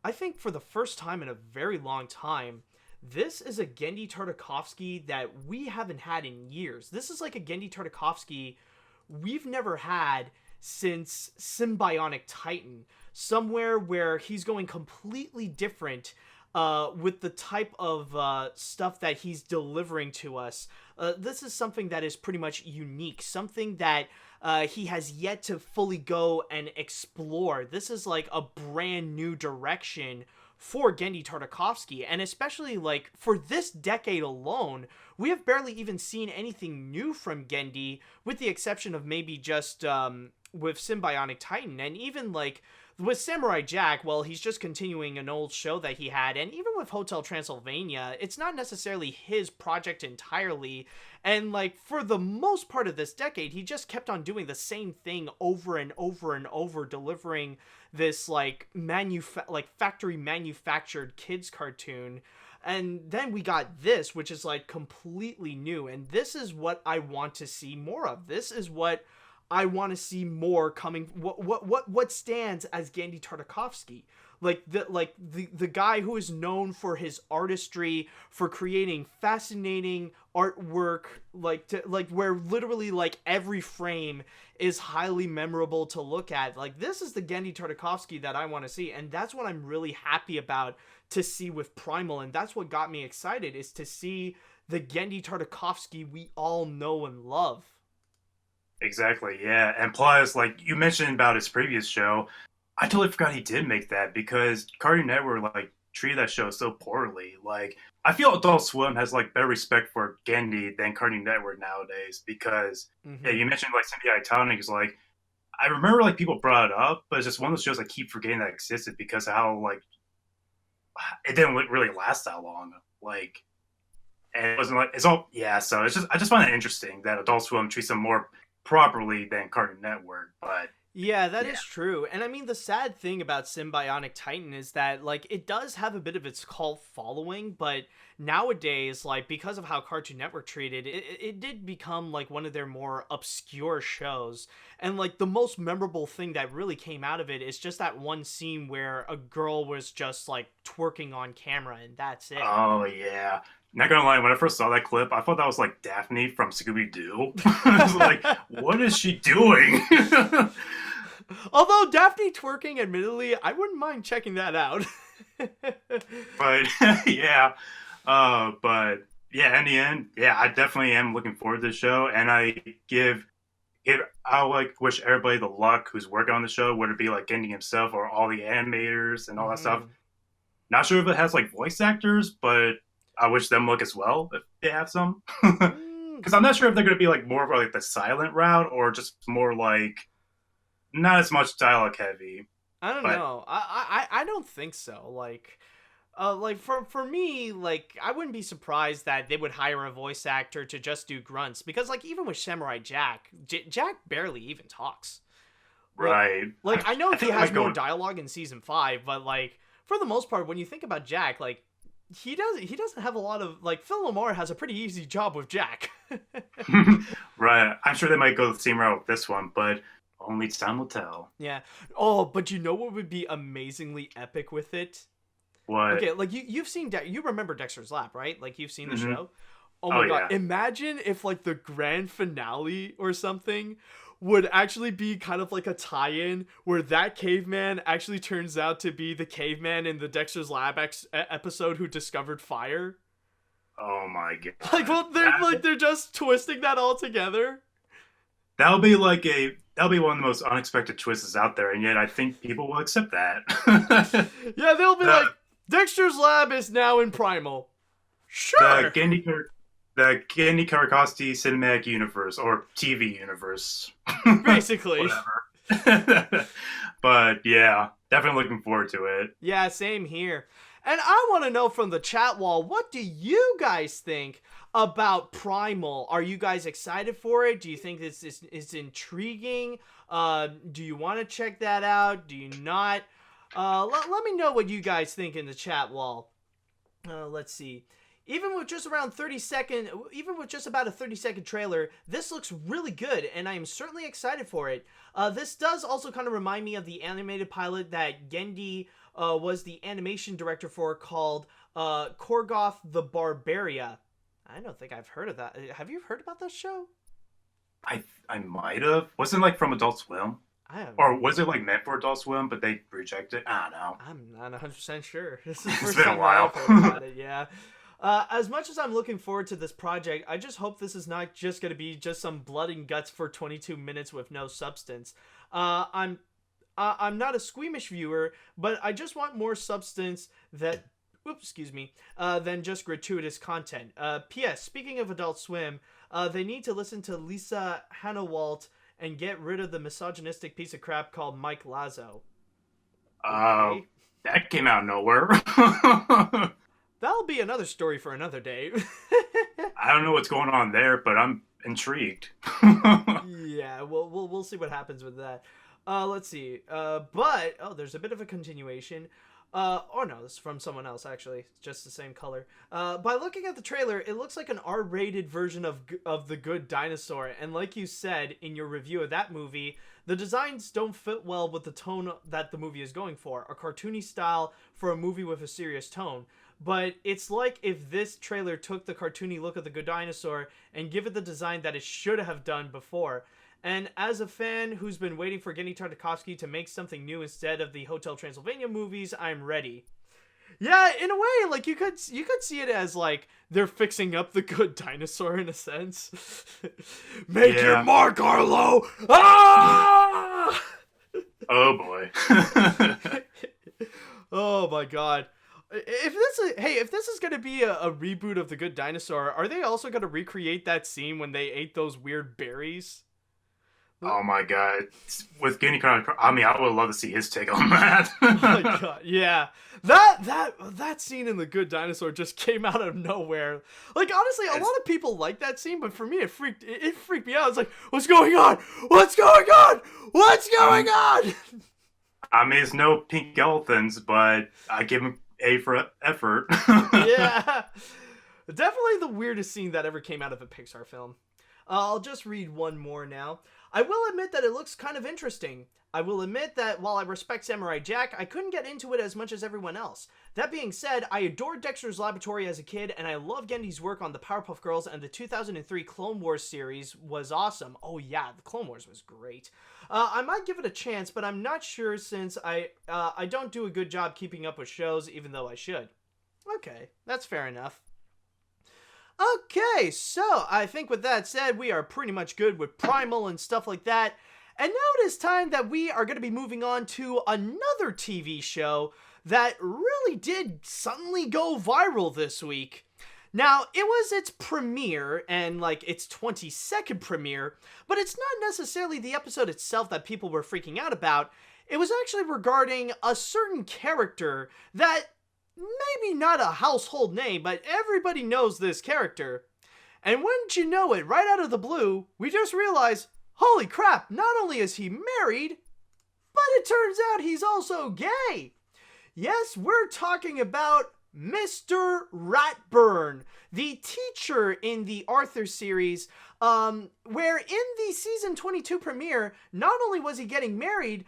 I think for the first time in a very long time, this is a Genndy Tartakovsky that we haven't had in years. This is like a Genndy Tartakovsky we've never had since Symbionic Titan, somewhere where he's going completely different with the type of stuff that he's delivering to us. This is something that is pretty much unique, something that he has yet to fully go and explore. This is like a brand new direction for Genndy Tartakovsky, and especially like for this decade alone, we have barely even seen anything new from Genndy, with the exception of maybe just with Symbionic Titan, and even like with Samurai Jack, well, he's just continuing an old show that he had, and even with Hotel Transylvania, it's not necessarily his project entirely, and like for the most part of this decade, he just kept on doing the same thing over and over and over, delivering this like factory manufactured kids cartoon. And then we got this, which is like completely new, and this is what I want to see more of. This is what I want to see more coming. What stands as Genndy Tartakovsky? Like the guy who is known for his artistry, for creating fascinating artwork, like where literally like every frame is highly memorable to look at. Like this is the Genndy Tartakovsky that I want to see, and that's what I'm really happy about to see with Primal, and that's what got me excited, is to see the Genndy Tartakovsky we all know and love. Exactly, yeah. And plus, like you mentioned about his previous show, I totally forgot he did make that, because Cartoon Network like treated that show so poorly. Like I feel Adult Swim has like better respect for Genndy than Cartoon Network nowadays, because yeah, you mentioned like Symbiotic Tonic is like, I remember like people brought it up, but it's just one of those shows I keep forgetting that existed because of how like it didn't really last that long. Like, and it wasn't like it's all yeah. So it's just I just find it interesting that Adult Swim treats them more properly than Cartoon Network, but yeah, that is true. And I mean, the sad thing about Symbionic Titan is that like it does have a bit of its cult following, but nowadays, like because of how Cartoon Network treated it, it did become like one of their more obscure shows. And like the most memorable thing that really came out of it is just that one scene where a girl was just like twerking on camera, and that's it. Oh yeah. Not gonna lie, when I first saw that clip, I thought that was like Daphne from Scooby-Doo. I was like, what is she doing? Although Daphne twerking, admittedly, I wouldn't mind checking that out. But yeah. But yeah, in the end, yeah, I definitely am looking forward to the show, and I like wish everybody the luck who's working on the show, whether it be like Genndy himself or all the animators and all that stuff. Not sure if it has like voice actors, but I wish them luck as well if they have some. Because I'm not sure if they're going to be like more of like the silent route or just more like not as much dialogue heavy. I don't know. I don't think so. Like for me, like I wouldn't be surprised that they would hire a voice actor to just do grunts, because like even with Samurai Jack, Jack barely even talks. Right. Like I know he has more dialogue in season 5, but like for the most part, when you think about Jack, like he doesn't have a lot of like Phil Lamar has a pretty easy job with Jack. Right. I'm sure they might go the same route with this one, but only time will tell. Yeah. Oh, but you know what would be amazingly epic with it? What? Okay, like you've seen you remember Dexter's Lab, right? Like you've seen the show. Oh my god! Yeah. Imagine if like the grand finale or something would actually be kind of like a tie-in where that caveman actually turns out to be the caveman in the Dexter's Lab episode who discovered fire. Oh my god! Like, well, they're just twisting that all together. That'll be one of the most unexpected twists out there, and yet I think people will accept that. Yeah, they'll be like, Dexter's Lab is now in Primal. Sure. The Genndy Tartakovsky cinematic universe or TV universe, Basically. whatever. But yeah, definitely looking forward to it. Yeah, same here. And I want to know from the chat wall, what do you guys think about Primal? Are you guys excited for it? Do you think this is intriguing? Do you want to check that out? Do you not? Let me know what you guys think in the chat wall. Let's see. Even with just about a 30-second trailer, this looks really good, and I am certainly excited for it. This does also kind of remind me of the animated pilot that Genndy was the animation director for, called Korgoth the Barbaria. I don't think I've heard of that. Have you heard about this show? I might have. Wasn't it like from Adult Swim? Or was it like meant for Adult Swim, but they rejected it? I don't know. I'm not 100% sure. This is the first It's been a time while. I've heard about it, yeah. As much as I'm looking forward to this project, I just hope this is not just going to be just some blood and guts for 22 minutes with no substance. I'm not a squeamish viewer, but I just want more substance than just gratuitous content. P.S. Speaking of Adult Swim, they need to listen to Lisa Hannawalt and get rid of the misogynistic piece of crap called Mike Lazo. Okay. That came out of nowhere. That'll be another story for another day. I don't know what's going on there, but I'm intrigued. Yeah, we'll see what happens with that. Let's see. There's a bit of a continuation. This is from someone else, actually. It's just the same color. By looking at the trailer, it looks like an R-rated version of The Good Dinosaur. And like you said in your review of that movie, the designs don't fit well with the tone that the movie is going for. A cartoony style for a movie with a serious tone. But it's like if this trailer took the cartoony look of The Good Dinosaur and give it the design that it should have done before. And as a fan who's been waiting for Genndy Tartakovsky to make something new instead of the Hotel Transylvania movies, I'm ready. Yeah, in a way, like you could see it as like they're fixing up The Good Dinosaur in a sense. Make your mark, Arlo! Ah! Oh boy. Oh my god. If this is gonna be a reboot of The Good Dinosaur, are they also gonna recreate that scene when they ate those weird berries? Oh my god. With Genndy Tartakovsky, I would love to see his take on that. Oh my god, yeah. That scene in The Good Dinosaur just came out of nowhere. Like, honestly, a lot of people like that scene, but for me, it freaked me out. It's like, what's going on? What's going on? What's going on? I mean, it's no pink elephants, but I give him A for effort. Yeah. Definitely the weirdest scene that ever came out of a Pixar film. I'll just read one more now. I will admit that it looks kind of interesting. I will admit that while I respect Samurai Jack, I couldn't get into it as much as everyone else. That being said, I adored Dexter's Laboratory as a kid, and I love Gendy's work on the Powerpuff Girls, and the 2003 Clone Wars series was awesome. Oh yeah, the Clone Wars was great. I might give it a chance, but I'm not sure since I don't do a good job keeping up with shows, even though I should. Okay, that's fair enough. Okay, so I think with that said, we are pretty much good with Primal and stuff like that. And now it is time that we are going to be moving on to another TV show that really did suddenly go viral this week. Now, it was its premiere and like its 22nd premiere, but it's not necessarily the episode itself that people were freaking out about. It was actually regarding a certain character that maybe not a household name, but everybody knows this character. And wouldn't you know it, right out of the blue, we just realized, holy crap, not only is he married, but it turns out he's also gay. Yes, we're talking about Mr. Ratburn, the teacher in the Arthur series, where in the season 22 premiere, not only was he getting married,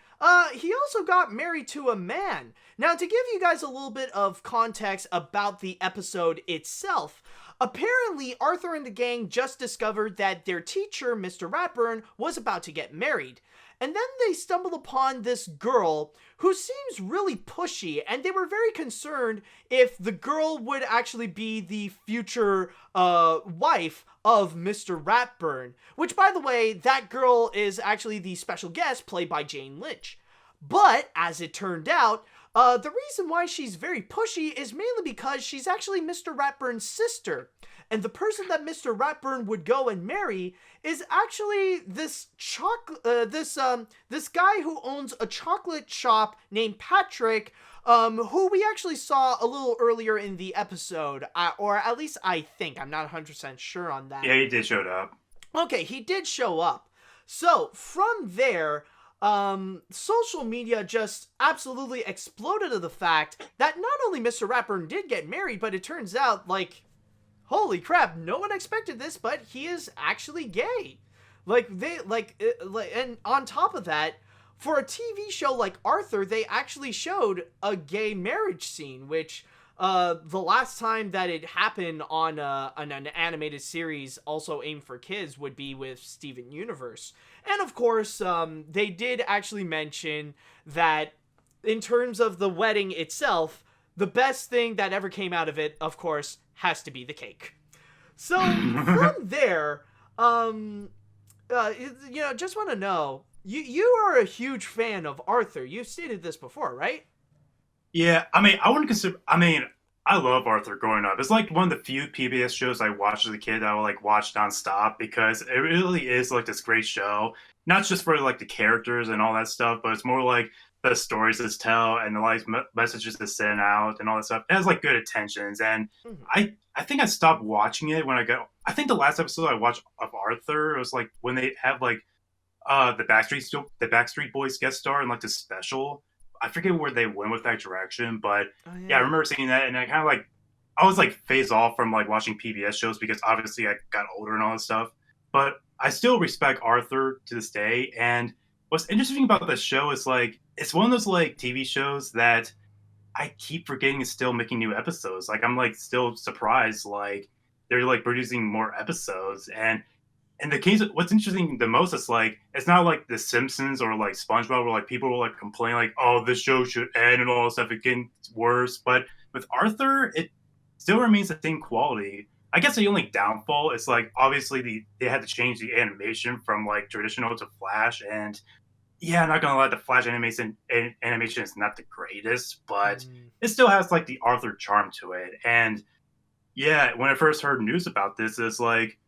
he also got married to a man. Now, to give you guys a little bit of context about the episode itself, apparently Arthur and the gang just discovered that their teacher, Mr. Ratburn, was about to get married. And then they stumbled upon this girl who seems really pushy, and they were very concerned if the girl would actually be the future wife of Mr. Ratburn. Which, by the way, that girl is actually the special guest played by Jane Lynch. But, as it turned out, The reason why she's very pushy is mainly because she's actually Mr. Ratburn's sister. And the person that Mr. Ratburn would go and marry is actually this this guy who owns a chocolate shop named Patrick, who we actually saw a little earlier in the episode, or at least I think. I'm not 100% sure on that. Yeah, he did show up. Okay, he did show up. So, from there, social media just absolutely exploded to the fact that not only Mr. Ratburn did get married, but it turns out, like, holy crap, no one expected this, but he is actually gay. And on top of that, for a TV show like Arthur, they actually showed a gay marriage scene, which the last time that it happened on an animated series also aimed for kids would be with Steven Universe. And of course, they did actually mention that in terms of the wedding itself, the best thing that ever came out of it, of course, has to be the cake. So from there, just want to know, you are a huge fan of Arthur. You've stated this before, right? Yeah, I mean, I love Arthur growing up. It's like one of the few PBS shows I watched as a kid that I would like watch nonstop because it really is like this great show. Not just for like the characters and all that stuff, but it's more like the stories it's tell and the like messages to send out and all that stuff. It has like good attentions, and I think I stopped watching it when I think the last episode I watched of Arthur was like when they have like the Backstreet Boys guest star and like the special. I forget where they went with that direction, but yeah, I remember seeing that, and I kind of like I was like phased off from like watching PBS shows because obviously I got older and all that stuff. But I still respect Arthur to this day, and what's interesting about this show is like it's one of those like TV shows that I keep forgetting is still making new episodes. Like I'm like still surprised like they're like producing more episodes. And in the case of what's interesting the most is like it's not like The Simpsons or like SpongeBob where like people will like complain like, oh, this show should end and all that stuff, it getting worse. But with Arthur, it still remains the same quality. I guess the only downfall is like obviously they had to change the animation from like traditional to Flash, and yeah, I'm not gonna lie, the Flash animation is not the greatest, but it still has like the Arthur charm to it. And yeah, when I first heard news about this, it's like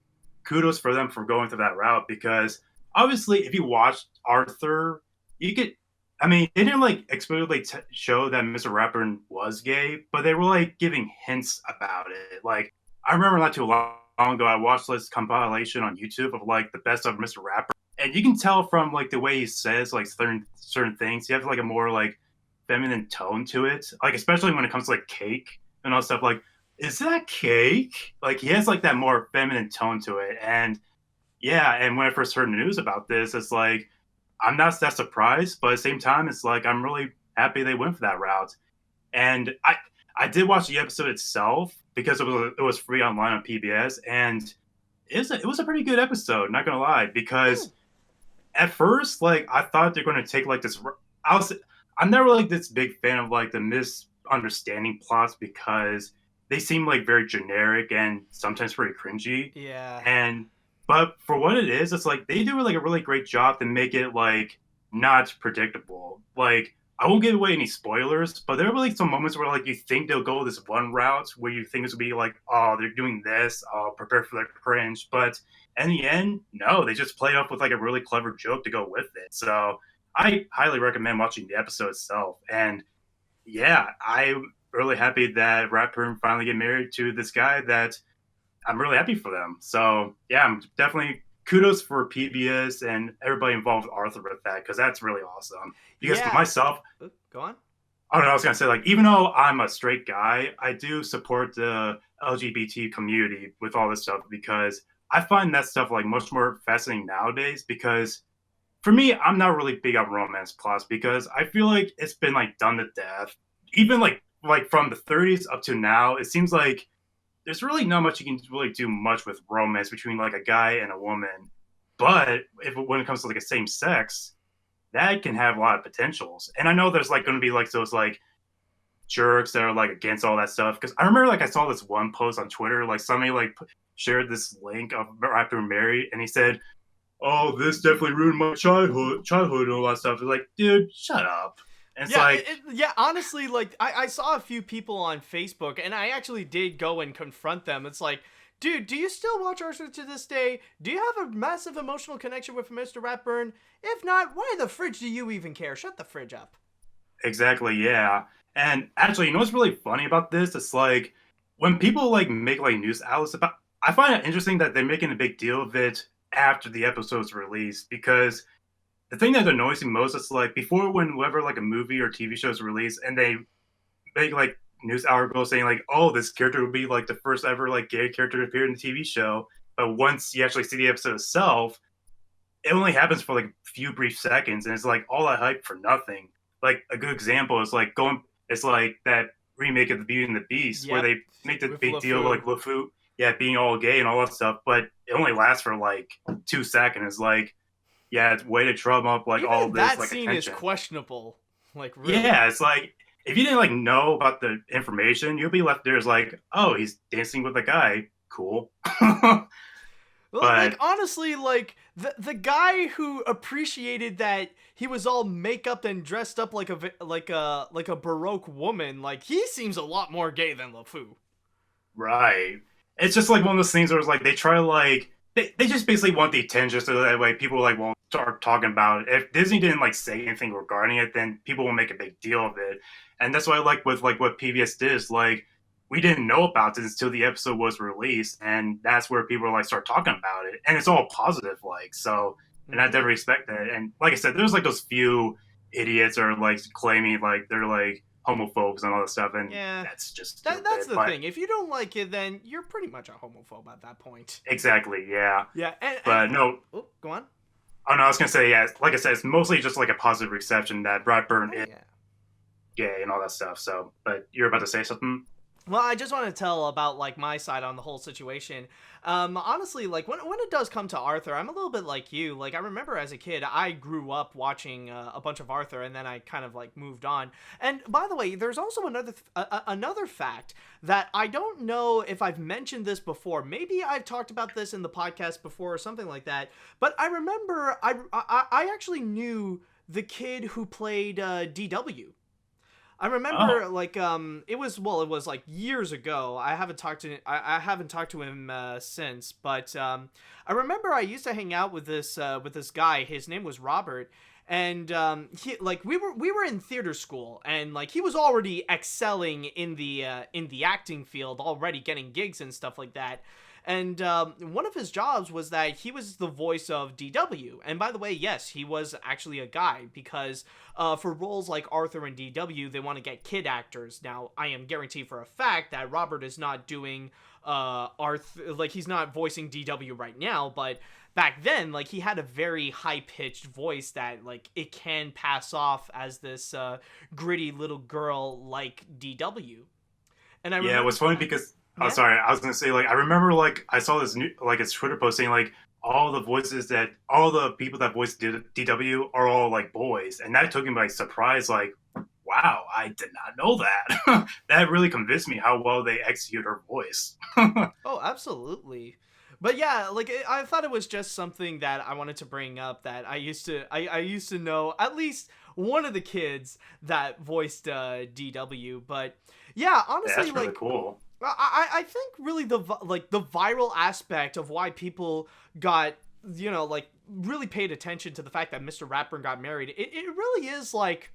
kudos for them for going through that route because obviously, if you watched Arthur, you could. I mean, they didn't like explicitly show that Mr. Ratburn was gay, but they were like giving hints about it. Like I remember not too long ago, I watched this compilation on YouTube of like the best of Mr. Ratburn. And you can tell from like the way he says like certain things, he has like a more like feminine tone to it. Like especially when it comes to like cake and all that stuff. Like, is that cake? Like he has like that more feminine tone to it. And yeah, and when I first heard news about this, it's like I'm not that surprised, but at the same time, it's like I'm really happy they went for that route. And I did watch the episode itself because it was free online on PBS, and it was a pretty good episode. Not gonna lie, because at first, like I thought they're going to take like this. I'm never like this big fan of like the misunderstanding plots because they seem like very generic and sometimes pretty cringy. Yeah. But for what it is, it's like they do like a really great job to make it like not predictable. Like I won't give away any spoilers, but there are like some moments where like you think they'll go this one route where you think it's gonna be like, oh, they're doing this, prepare for the cringe. But in the end, no, they just play up with like a really clever joke to go with it. So I highly recommend watching the episode itself. And yeah, I'm really happy that Ratburn finally get married to this guy that I'm really happy for them. So yeah, I'm definitely kudos for PBS and everybody involved with Arthur with that because that's really awesome. Because myself, go on. I don't know. I was gonna say like even though I'm a straight guy, I do support the LGBT community with all this stuff because I find that stuff like much more fascinating nowadays. Because for me, I'm not really big on romance plots because I feel like it's been like done to death. Even like from the 30s up to now, it seems like there's really not much you can really do much with romance between like a guy and a woman. But when it comes to like a same sex, that can have a lot of potentials. And I know there's like going to be like those like jerks that are like against all that stuff. Because I remember like I saw this one post on Twitter, like somebody like shared this link of Ratburn married, and he said, "Oh, this definitely ruined my childhood and all that stuff." It's like, dude, shut up. And it's Yeah, like, honestly, like, I saw a few people on Facebook, and I actually did go and confront them. It's like, dude, do you still watch Arthur to this day? Do you have a massive emotional connection with Mr. Ratburn? If not, why the fridge do you even care? Shut the fridge up. exactly, yeah. And actually, you know what's really funny about this? It's like when people like make like news outlets about, I find it interesting that they're making a big deal of it after the episode's released, because the thing that annoys me most is like before, whenever like a movie or TV show is released and they make like news articles saying like, oh, this character would be like the first ever like gay character to appear in the TV show, but once you actually see the episode itself, it only happens for like a few brief seconds, and it's like all that hype for nothing. Like a good example is like it's like that remake of the Beauty and the Beast where they make the with big deal LeFou. like LeFou, yeah, being all gay and all that stuff, but it only lasts for like 2 seconds. It's like, yeah, it's way to drum up like Even all this that like scene attention. is questionable. Like, really. Yeah, it's like if you didn't like know about the information, you'll be left there as like, oh, he's dancing with a guy, cool. Well, But like, honestly, like, the guy who appreciated that he was all makeup and dressed up like a Baroque woman, like, he seems a lot more gay than LeFou. right, it's just like one of those things where it's like they try to like they just basically want the attention so that way people like won't start talking about it. If Disney didn't like say anything regarding it, then people will make a big deal of it. And that's why I like with like what PBS did is like we didn't know about this until the episode was released, and that's where people like start talking about it, and it's all positive, like so. And I never expected it. And like I said, there's like those few idiots are like claiming like they're like homophobes and all that stuff, and Yeah. that's just That's stupid, the but- thing. If you don't like it, then you're pretty much a homophobe at that point. Exactly, yeah. Yeah, But no, Oh, go on. oh no, I was gonna say, yeah, like I said, it's mostly just like a positive reception that Ratburn is Yeah. gay and all that stuff. So, but you're about to say something? Well, I just want to tell about, like, my side on the whole situation. Honestly, like, when it does come to Arthur, I'm a little bit like you. Like, I remember as a kid, I grew up watching a bunch of Arthur, and then I kind of, like, moved on. And, by the way, there's also another fact that I don't know if I've mentioned this before. Maybe I've talked about this in the podcast before or something like that. But I remember I actually knew the kid who played DW. I remember, like, it was like years ago. I haven't talked to him since, but I remember I used to hang out with this guy. His name was Robert, and he, like, we were in theater school, and like he was already excelling in the acting field, already getting gigs and stuff like that. And one of his jobs was that he was the voice of DW. And by the way, yes, he was actually a guy, because for roles like Arthur and DW, they want to get kid actors. Now, I am guaranteed for a fact that Robert is not doing Arthur, like, he's not voicing DW right now, but back then, like, he had a very high-pitched voice that, like, it can pass off as this gritty little girl like DW. And I remember, Yeah, it was funny because Yeah. oh, sorry, I was gonna say like I remember like I saw this new like his Twitter post saying like all the people that voiced DW are all like boys, and that took me by surprise. Like, wow, I did not know that. That really convinced me how well they execute her voice. Oh, absolutely. But yeah, like, I thought it was just something that I wanted to bring up, that I used to know at least one of the kids that voiced DW. But yeah, honestly, That's really like, cool. I think really the viral aspect of why people got, you know, like, really paid attention to the fact that Mr. Ratburn got married, it really is like,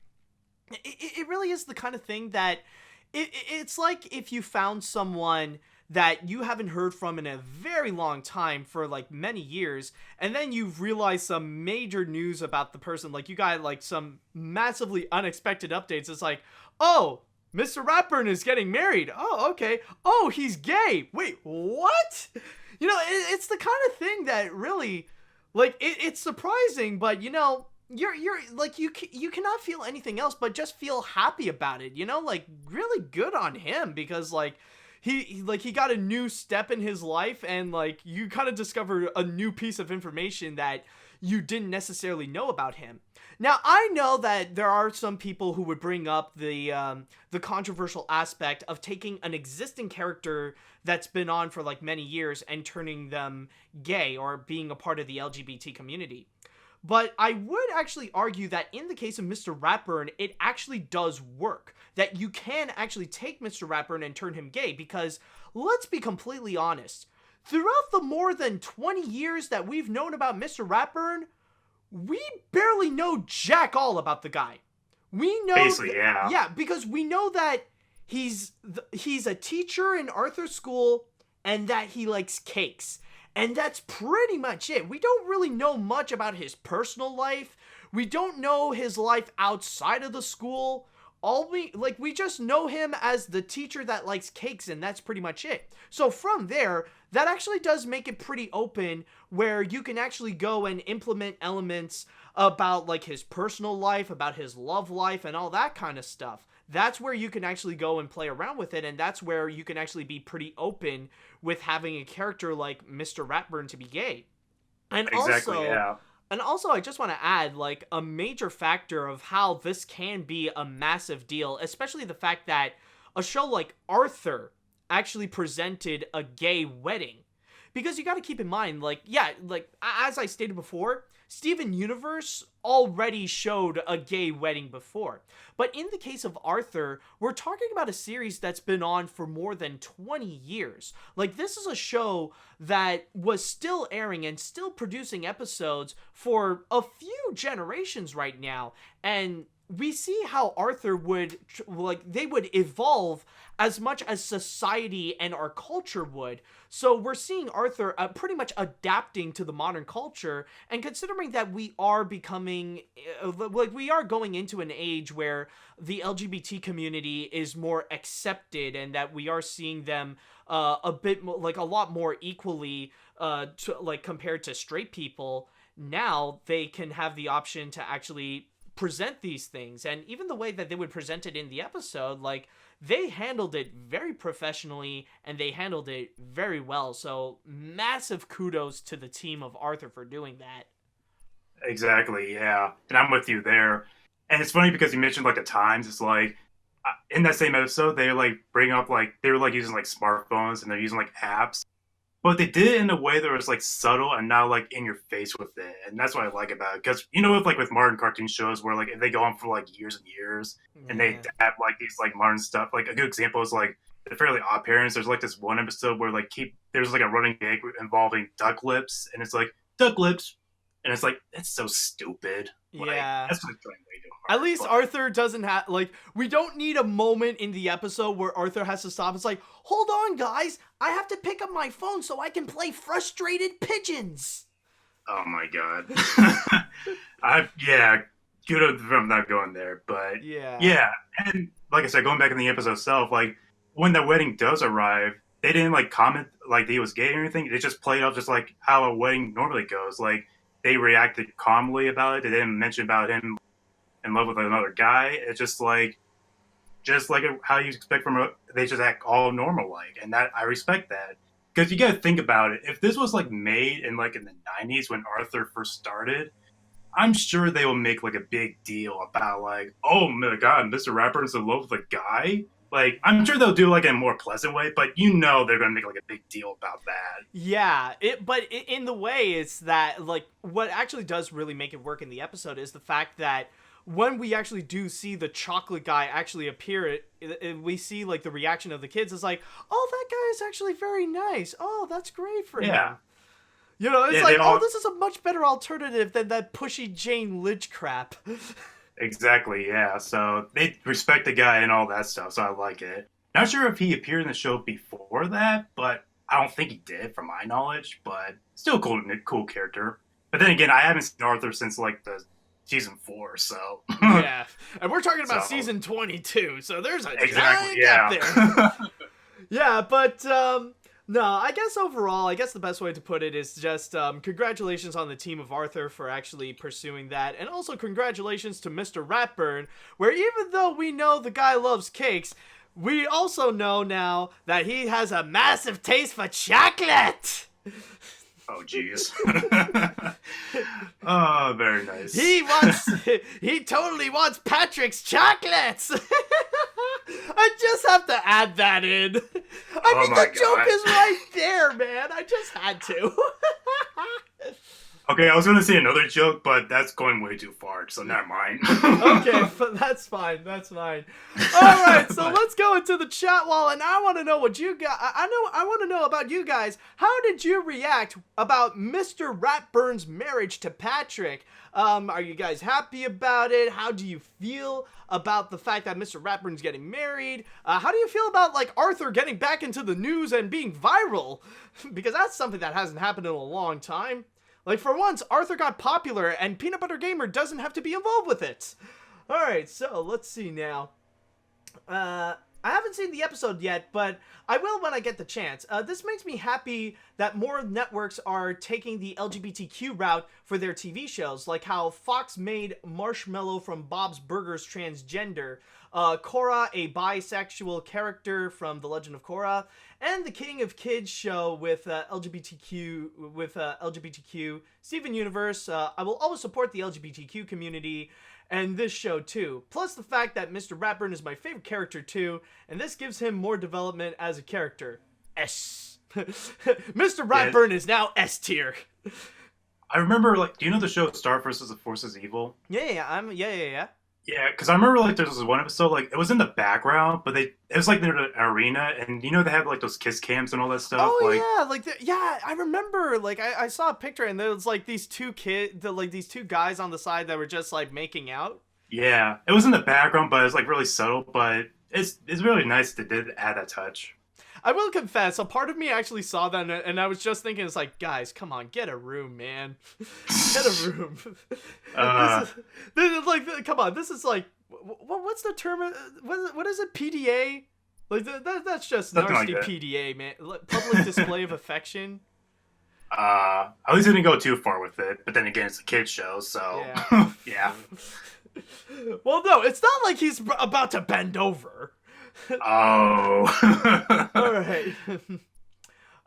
it really is the kind of thing that it's like if you found someone that you haven't heard from in a very long time for like many years, and then you've realized some major news about the person, like you got like some massively unexpected updates. It's like, oh, Mr. Ratburn is getting married. Oh, okay. Oh, he's gay. Wait, what? You know, it's the kind of thing that really, like, it's surprising, but, you know, you're like, you cannot feel anything else but just feel happy about it, you know? Like, really good on him, because, like, he got a new step in his life, and, like, you kind of discover a new piece of information that you didn't necessarily know about him. Now, I know that there are some people who would bring up the controversial aspect of taking an existing character that's been on for, like, many years and turning them gay or being a part of the LGBT community. But I would actually argue that in the case of Mr. Ratburn, it actually does work. That you can actually take Mr. Ratburn and turn him gay, because let's be completely honest. Throughout the more than 20 years that we've known about Mr. Ratburn, we barely know jack all about the guy. We know... Basically, yeah. Yeah, because we know that he's a teacher in Arthur's school, and that he likes cakes. And that's pretty much it. We don't really know much about his personal life. We don't know his life outside of the school. We just know him as the teacher that likes cakes, and that's pretty much it. So from there, that actually does make it pretty open, where you can actually go and implement elements about, like, his personal life, about his love life, and all that kind of stuff. That's where you can actually go and play around with it, and that's where you can actually be pretty open with having a character like Mr. Ratburn to be gay. And Exactly, yeah. And also, I just want to add, like, a major factor of how this can be a massive deal, especially the fact that a show like Arthur actually presented a gay wedding. Because you got to keep in mind, like, yeah, like, as I stated before, Steven Universe already showed a gay wedding before. But in the case of Arthur, we're talking about a series that's been on for more than 20 years. Like, this is a show that was still airing and still producing episodes for a few generations right now. And we see how Arthur would, they would evolve as much as society and our culture would. So we're seeing Arthur pretty much adapting to the modern culture, and considering that we are becoming, we are going into an age where the LGBT community is more accepted, and that we are seeing them a bit more, a lot more equally, compared to straight people. Now they can have the option to actually present these things, and even the way that they would present it in the episode, they handled it very professionally, and they handled it very well. So massive kudos to the team of Arthur for doing that. Exactly, yeah. And I'm with you there. And it's funny because you mentioned, the times. It's in that same episode, they, bring up, they were, using, smartphones, and they're using, apps. But they did it in a way that was, subtle and not, in your face with it. And that's what I like about it. Because, with modern cartoon shows where, if they go on for, years and years, and they adapt, these, modern stuff. A good example is, the Fairly Odd Parents. There's, this one episode where, there's, a running gag involving duck lips. And it's, duck lips. And it's, it's so stupid. Yeah. That's trying way too hard. At least Arthur doesn't have, we don't need a moment in the episode where Arthur has to stop. It's hold on, guys. I have to pick up my phone so I can play Frustrated Pigeons. Oh my god. Kudos from not going there. But, yeah. And, like I said, going back in the episode itself, when the wedding does arrive, they didn't, comment, that he was gay or anything. They just played out just, how a wedding normally goes. They reacted calmly about it. They didn't mention about him in love with another guy. It's just how you expect from they just act all normal and that I respect that, because you got to think about it. If this was made in in the 90s when Arthur first started, I'm sure they will make a big deal about oh my god, Mr. Ratburn's in love with a guy. I'm sure they'll do in a more pleasant way, but they're gonna make a big deal about that. Yeah, but in the way, it's that what actually does really make it work in the episode is the fact that when we actually do see the chocolate guy actually appear, we see the reaction of the kids is oh, that guy is actually very nice. Oh, that's great for him. It's this is a much better alternative than that pushy Jane Lidge crap. Exactly, yeah. So they respect the guy and all that stuff, so I like it. Not sure if he appeared in the show before that, but I don't think he did, from my knowledge. But still cool character. But then again, I haven't seen Arthur since the season 4, so yeah. And we're talking about season 22, so there's a giant gap there. Yeah, but no, I guess overall, the best way to put it is just congratulations on the team of Arthur for actually pursuing that, and also congratulations to Mr. Ratburn, where even though we know the guy loves cakes, we also know now that he has a massive taste for chocolate. Oh, jeez. Oh, very nice. He totally wants Patrick's chocolates. I just have to add that in. The joke is right there, man. I just had to. Okay, I was gonna say another joke, but that's going way too far, so never mind. Okay, that's fine. That's fine. All right, so let's go into the chat wall, and I want to know what you guys. I want to know about you guys. How did you react about Mr. Ratburn's marriage to Patrick? Are you guys happy about it? How do you feel about the fact that Mr. Ratburn's getting married? How do you feel about like Arthur getting back into the news and being viral? Because that's something that hasn't happened in a long time. Like, for once, Arthur got popular, and Peanut Butter Gamer doesn't have to be involved with it. Alright, so, let's see now. I haven't seen the episode yet, but I will when I get the chance. This makes me happy that more networks are taking the LGBTQ route for their TV shows, like how Fox made Marshmallow from Bob's Burgers transgender, Korra, a bisexual character from The Legend of Korra, and the King of Kids show with LGBTQ, Steven Universe. I will always support the LGBTQ community and this show too. Plus the fact that Mr. Ratburn is my favorite character too, and this gives him more development as a character. S. Mr. Ratburn is now S tier. I remember, like, do you know the show Star versus the Forces Evil? Yeah. Yeah, because I remember, like, there was one episode, like, it was in the background, but it was, like, near the arena, and, you know, they have, like, those kiss cams and all that stuff? Oh, like, yeah, I remember, like, I saw a picture, and there was, like, these two guys on the side that were just, like, making out. Yeah, it was in the background, but it was, like, really subtle, but it's really nice that they did add that touch. I will confess, a part of me actually saw that, and I was just thinking, it's like, guys, come on, get a room, man. Get a room. Come on, this is like, what's the term? What is it? PDA? Like, that's just nasty like PDA, man. Public display of affection. At least I didn't go too far with it, but then again, it's a kid's show, so yeah. Yeah. Well, no, it's not like he's about to bend over. Oh. All right.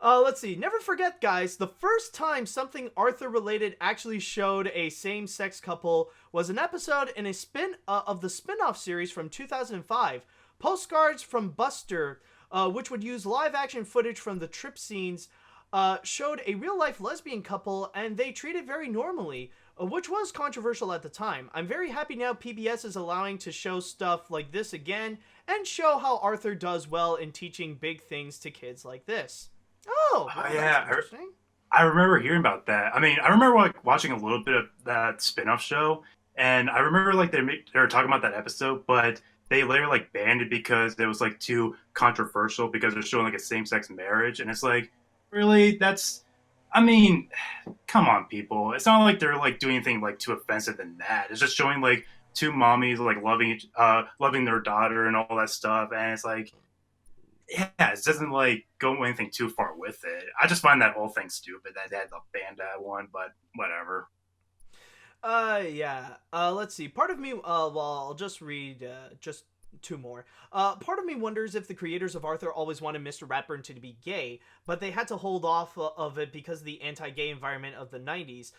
Let's see. Never forget, guys, the first time something Arthur-related actually showed a same-sex couple was an episode in a of the spin-off series from 2005, Postcards from Buster, which would use live-action footage from the trip scenes, showed a real-life lesbian couple, and they treated very normally, which was controversial at the time. I'm very happy now PBS is allowing to show stuff like this again, and show how Arthur does well in teaching big things to kids like this. Oh, well, yeah. I remember hearing about that. I mean, I remember like watching a little bit of that spin-off show, and I remember like they were talking about that episode, but they later like banned it because it was like too controversial because they're showing like a same-sex marriage, and it's like, really? I mean, come on, people. It's not like they're like doing anything like too offensive than that. It's just showing like two mommies like loving their daughter and all that stuff, and it's like, yeah, it doesn't like go anything too far with it. I just find that whole thing stupid that they had to ban that one, but whatever. Yeah. Let's see. Part of me, well, I'll just read just two more. Part of me wonders if the creators of Arthur always wanted Mr. Ratburn to be gay, but they had to hold off of it because of the anti-gay environment of the 90s.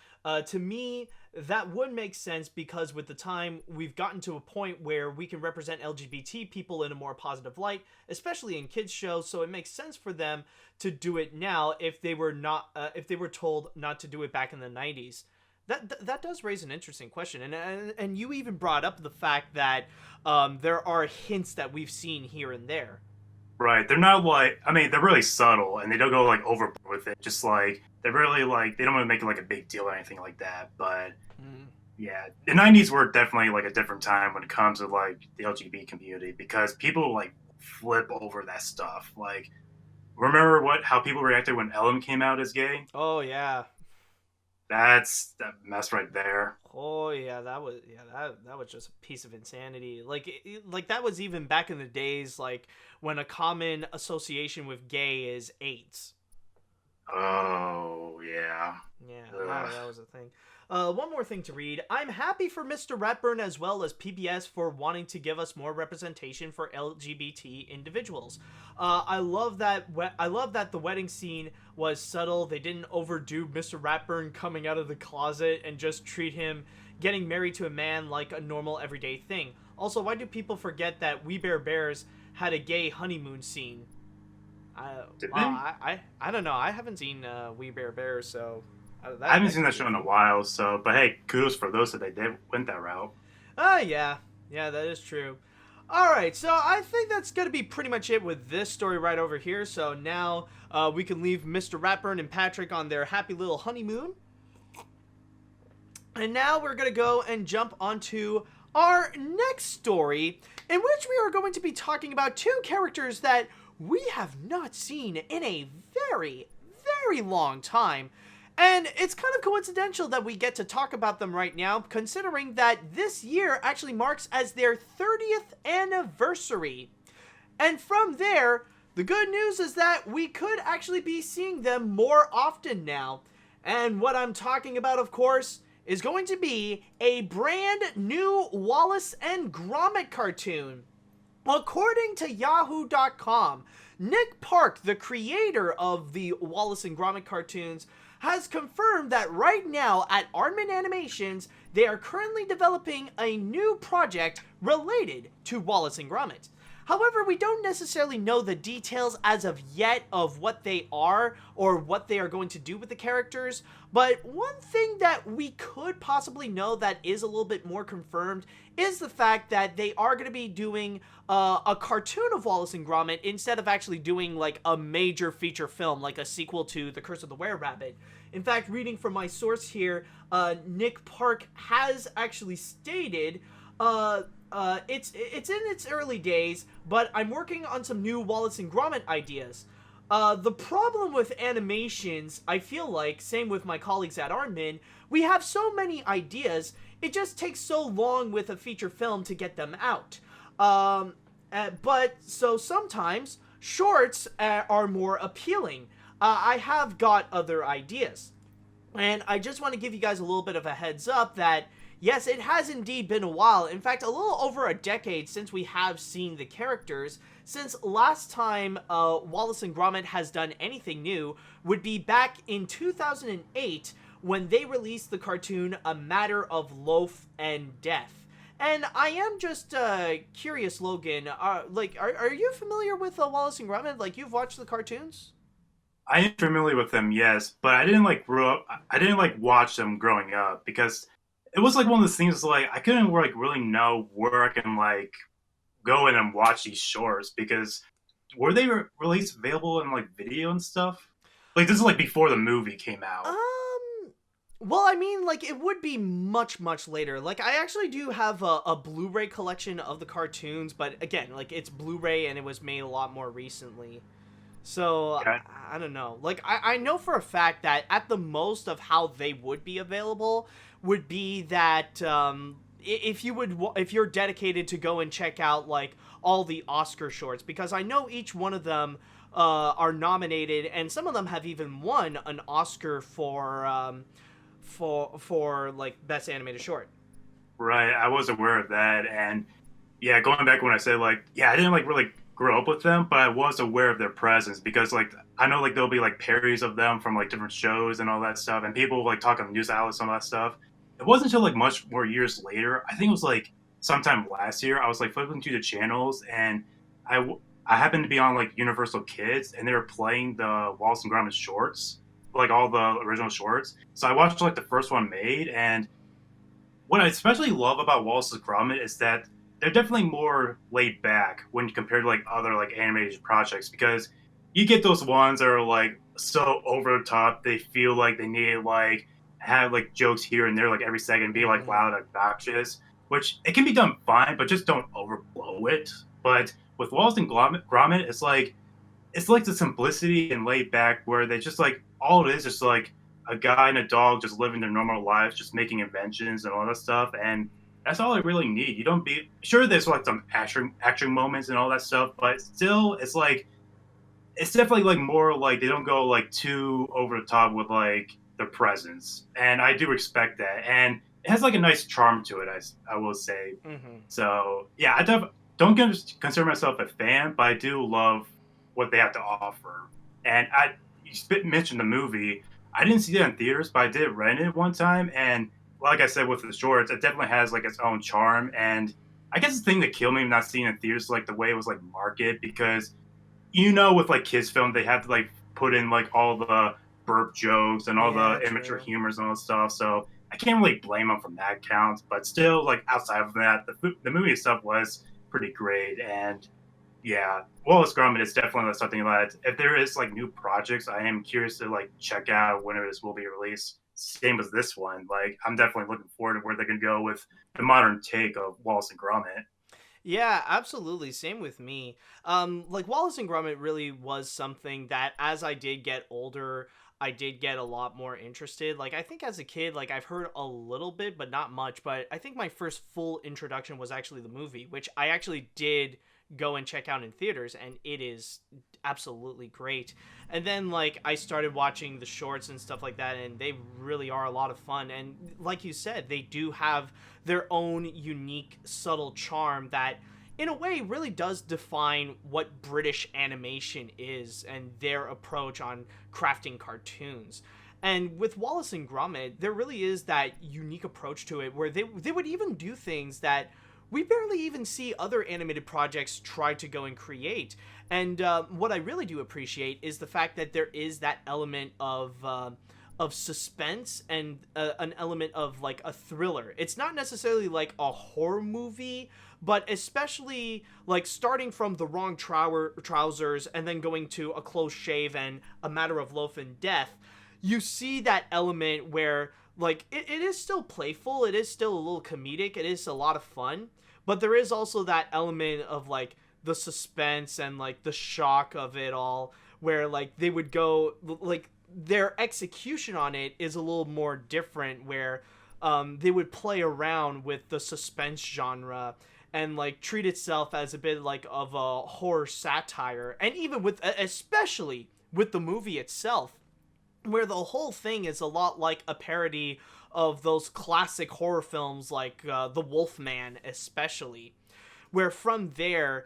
To me, that would make sense because with the time, we've gotten to a point where we can represent LGBT people in a more positive light, especially in kids' shows, so it makes sense for them to do it now if they were told not to do it back in the 90s. That does raise an interesting question, and you even brought up the fact that there are hints that we've seen here and there. Right, they're not like, I mean, they're really subtle, and they don't go like overboard with it. Just like they're really like they don't want to make it like a big deal or anything like that. But yeah, the '90s were definitely like a different time when it comes to like the LGBT community because people like flip over that stuff. Like, remember how people reacted when Ellen came out as gay? Oh yeah. That's that mess right there. Oh yeah, that was just a piece of insanity. Like that was even back in the days, like when a common association with gay is AIDS. Oh yeah. Yeah, that was a thing. One more thing to read. I'm happy for Mr. Ratburn as well as PBS for wanting to give us more representation for LGBT individuals. I love that the wedding scene was subtle. They didn't overdo Mr. Ratburn coming out of the closet and just treat him getting married to a man like a normal everyday thing. Also, why do people forget that We Bare Bears had a gay honeymoon scene? I don't know. I haven't seen We Bare Bears, so I haven't seen that show in a while, so but hey, kudos for those that they did went that route. Yeah, that is true. All right, so I think that's gonna be pretty much it with this story right over here. So now we can leave Mr. Ratburn and Patrick on their happy little honeymoon. And now we're going to go and jump onto our next story, in which we are going to be talking about two characters that we have not seen in a very, very long time. And it's kind of coincidental that we get to talk about them right now, considering that this year actually marks as their 30th anniversary. And from there, the good news is that we could actually be seeing them more often now. And what I'm talking about, of course, is going to be a brand new Wallace and Gromit cartoon. According to Yahoo.com, Nick Park, the creator of the Wallace and Gromit cartoons, has confirmed that right now at Aardman Animations, they are currently developing a new project related to Wallace and Gromit. However, we don't necessarily know the details as of yet of what they are or what they are going to do with the characters, but one thing that we could possibly know that is a little bit more confirmed is the fact that they are going to be doing a cartoon of Wallace and Gromit instead of actually doing like a major feature film, like a sequel to The Curse of the Were-Rabbit. In fact, reading from my source here, Nick Park has actually stated, it's in its early days, but I'm working on some new Wallace and Gromit ideas. The problem with animations, I feel like, same with my colleagues at Aardman, we have so many ideas, it just takes so long with a feature film to get them out. But so sometimes shorts are more appealing. I have got other ideas. And I just want to give you guys a little bit of a heads up that yes, it has indeed been a while. In fact, a little over a decade since we have seen the characters. Since last time Wallace and Gromit has done anything new would be back in 2008 when they released the cartoon A Matter of Loaf and Death. And I am just curious, Logan, are you familiar with Wallace and Gromit? Like, you've watched the cartoons? I am familiar with them, yes, but I didn't watch them growing up because it was like one of those things like I couldn't like really know where I can like go in and watch these shorts because were they released available in like video and stuff? Like this is like before the movie came out. Well, I mean, like, it would be much, much later. Like, I actually do have a Blu-ray collection of the cartoons, but again, like, it's Blu-ray and it was made a lot more recently. So, Okay. I don't know. Like, I know for a fact that at the most of how they would be available would be that if you're dedicated to go and check out, like, all the Oscar shorts, because I know each one of them are nominated, and some of them have even won an Oscar for like best animated short. Right, I was aware of that, and yeah, going back when I said like, yeah, I didn't like really grow up with them, but I was aware of their presence because like I know like there'll be like parodies of them from like different shows and all that stuff, and people like talk on news outlets and all that stuff. It wasn't until like much more years later. I think it was like sometime last year. I was like flipping through the channels, and I happened to be on like Universal Kids, and they were playing the Wallace and Gromit shorts, like all the original shorts. So I watched like the first one made, and what I especially love about Wallace's Gromit is that they're definitely more laid back when compared to like other like animated projects, because you get those ones that are like so over the top. They feel like they need like have like jokes here and there like every second, be like loud, obnoxious, which it can be done fine, but just don't overblow it. But with Wallace and Gromit, it's like the simplicity and laid back where they just like all it is just like a guy and a dog just living their normal lives, just making inventions and all that stuff, and that's all I really need. You don't be sure there's like some action moments and all that stuff, but still it's like it's definitely like more like they don't go like too over the top with like their presence, and I do respect that, and it has like a nice charm to it, I will say. So yeah, I don't consider myself a fan, but I do love what they have to offer. And you mentioned the movie. I didn't see it in theaters, but I did rent it one time, and like I said with the shorts, it definitely has like its own charm. And I guess the thing that killed me not seeing it in theaters is like the way it was like marketed, because with like kids film, they have to like put in like all the burp jokes and all Yeah, the immature true. humors and all that stuff. So I can't really blame them from that count. But still, like outside of that, the movie itself was pretty great. And yeah, Wallace Gromit is definitely something that if there is like new projects, I am curious to like check out when this will be released. Same as this one. Like I'm definitely looking forward to where they can go with the modern take of Wallace and Gromit. Yeah, absolutely. Same with me. Like Wallace and Gromit really was something that as I did get older, I did get a lot more interested. Like I think as a kid, like I've heard a little bit, but not much. But I think my first full introduction was actually the movie, which I actually did go and check out in theaters, and it is absolutely great. And then like I started watching the shorts and stuff like that, and they really are a lot of fun. And like you said, they do have their own unique subtle charm that in a way really does define what British animation is and their approach on crafting cartoons. And with Wallace and Gromit, there really is that unique approach to it where they would even do things that we barely even see other animated projects try to go and create. And what I really do appreciate is the fact that there is that element of suspense and an element of like a thriller. It's not necessarily like a horror movie, but especially like starting from the wrong trousers and then going to a close shave and a matter of loaf and death. You see that element where like it is still playful, it is still a little comedic, it is a lot of fun, but there is also that element of like the suspense and like the shock of it all where like they would go like their execution on it is a little more different where they would play around with the suspense genre and like treat itself as a bit like of a horror satire, and even with especially with the movie itself where the whole thing is a lot like a parody of those classic horror films like The Wolfman especially, where from there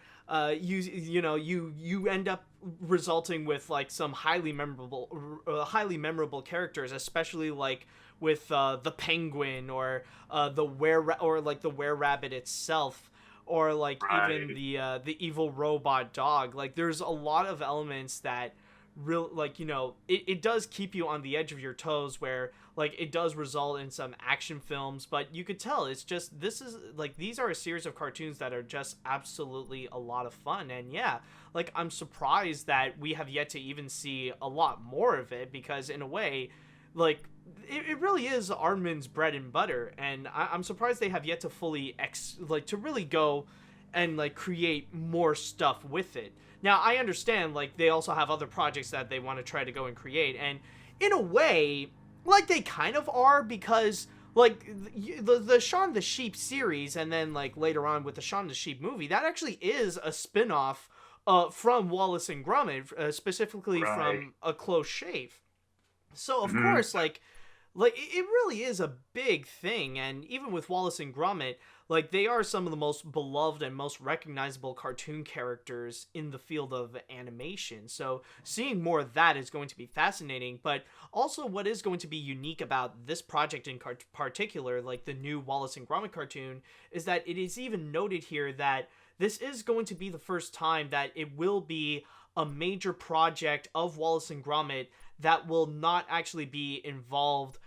you end up resulting with like some highly memorable characters, especially like with the penguin or the were rabbit itself, or like even Right. the evil robot dog. Like there's a lot of elements that real like it does keep you on the edge of your toes where like it does result in some action films, but you could tell it's just this is like these are a series of cartoons that are just absolutely a lot of fun. And yeah, like I'm surprised that we have yet to even see a lot more of it, because in a way like it really is Aardman's bread and butter, and I'm surprised they have yet to fully to really go and like create more stuff with it. Now I understand like they also have other projects that they want to try to go and create, and in a way like they kind of are, because like the Shaun the Sheep series and then like later on with the Shaun the Sheep movie, that actually is a spin-off from Wallace and Gromit, specifically Right. from A Close Shave. So of Hmm. course like it really is a big thing. And even with Wallace and Gromit, like they are some of the most beloved and most recognizable cartoon characters in the field of animation, so seeing more of that is going to be fascinating. But also what is going to be unique about this project in particular, like the new Wallace and Gromit cartoon, is that it is even noted here that this is going to be the first time that it will be a major project of Wallace and Gromit that will not actually be involved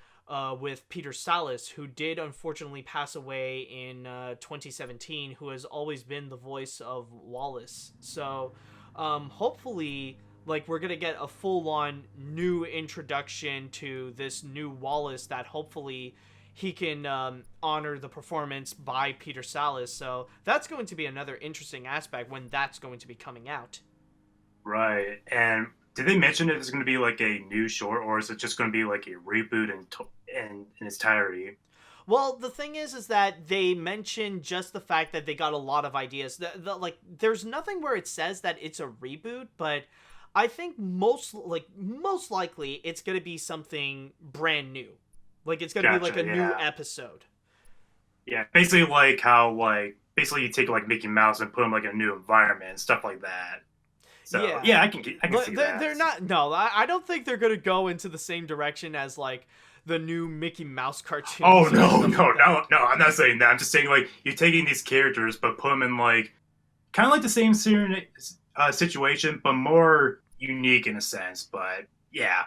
with Peter Sallis, who did unfortunately pass away in 2017, who has always been the voice of Wallace. So hopefully, like, we're going to get a full-on new introduction to this new Wallace that hopefully he can honor the performance by Peter Sallis. So that's going to be another interesting aspect when that's going to be coming out. Right. And did they mention if it's going to be like a new short, or is it just going to be like a reboot in its entirety? Well, the thing is that they mention just the fact that they got a lot of ideas. Like, there's nothing where it says that it's a reboot, but I think most likely it's gonna be something brand new. Like, it's gonna be like Gotcha. a new Yeah. episode. Yeah. Basically, like how like basically you take like Mickey Mouse and put him like in a new environment and stuff like that. So Yeah, yeah, I can but see they're that. not. No, I don't think they're gonna go into the same direction as like the new Mickey Mouse Oh cartoons or no, stuff no, like that. no, no! I'm not saying that. I'm just saying like you're taking these characters, but put them in like kind of like the same situation, but more unique in a sense. But yeah,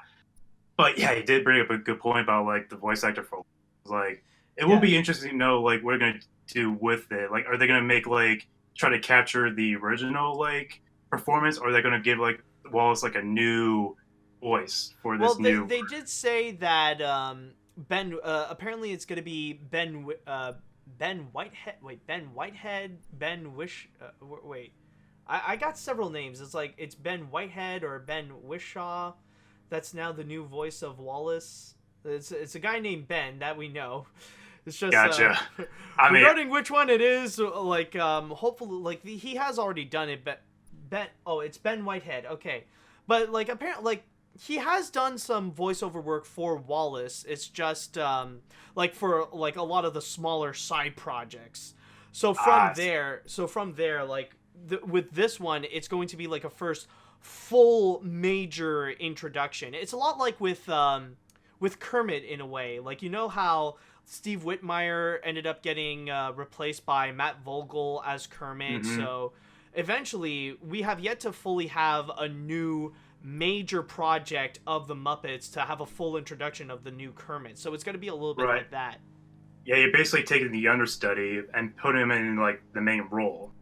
But yeah, he did bring up a good point about like the voice actor for like it will Yeah. be interesting to know like what they're gonna do with it. Like, are they gonna make like try to capture the original like performance, or are they gonna give like Wallace like a new voice for Well, this they new? they did say that Ben apparently it's going to be Ben Whitehead. Wait, Ben Whitehead, Ben Wish. Wait, I got several names. It's like it's Ben Whitehead or Ben Wishaw. That's now the new voice of Wallace. It's a guy named Ben that we know. It's just Gotcha. I mean, regarding which one it is. Like hopefully like he has already done it. But Ben, oh, it's Ben Whitehead. Okay, but like apparently like he has done some voiceover work for Wallace. It's just like for like a lot of the smaller side projects. So from there, like with this one, it's going to be like a first full major introduction. It's a lot like with Kermit in a way. Like you know how Steve Whitmire ended up getting replaced by Matt Vogel as Kermit. mhm. So eventually, we have yet to fully have a new major project of the Muppets to have a full introduction of the new Kermit. So it's going to be a little bit Right. like that. Yeah, you're basically taking the understudy and putting him in like the main role.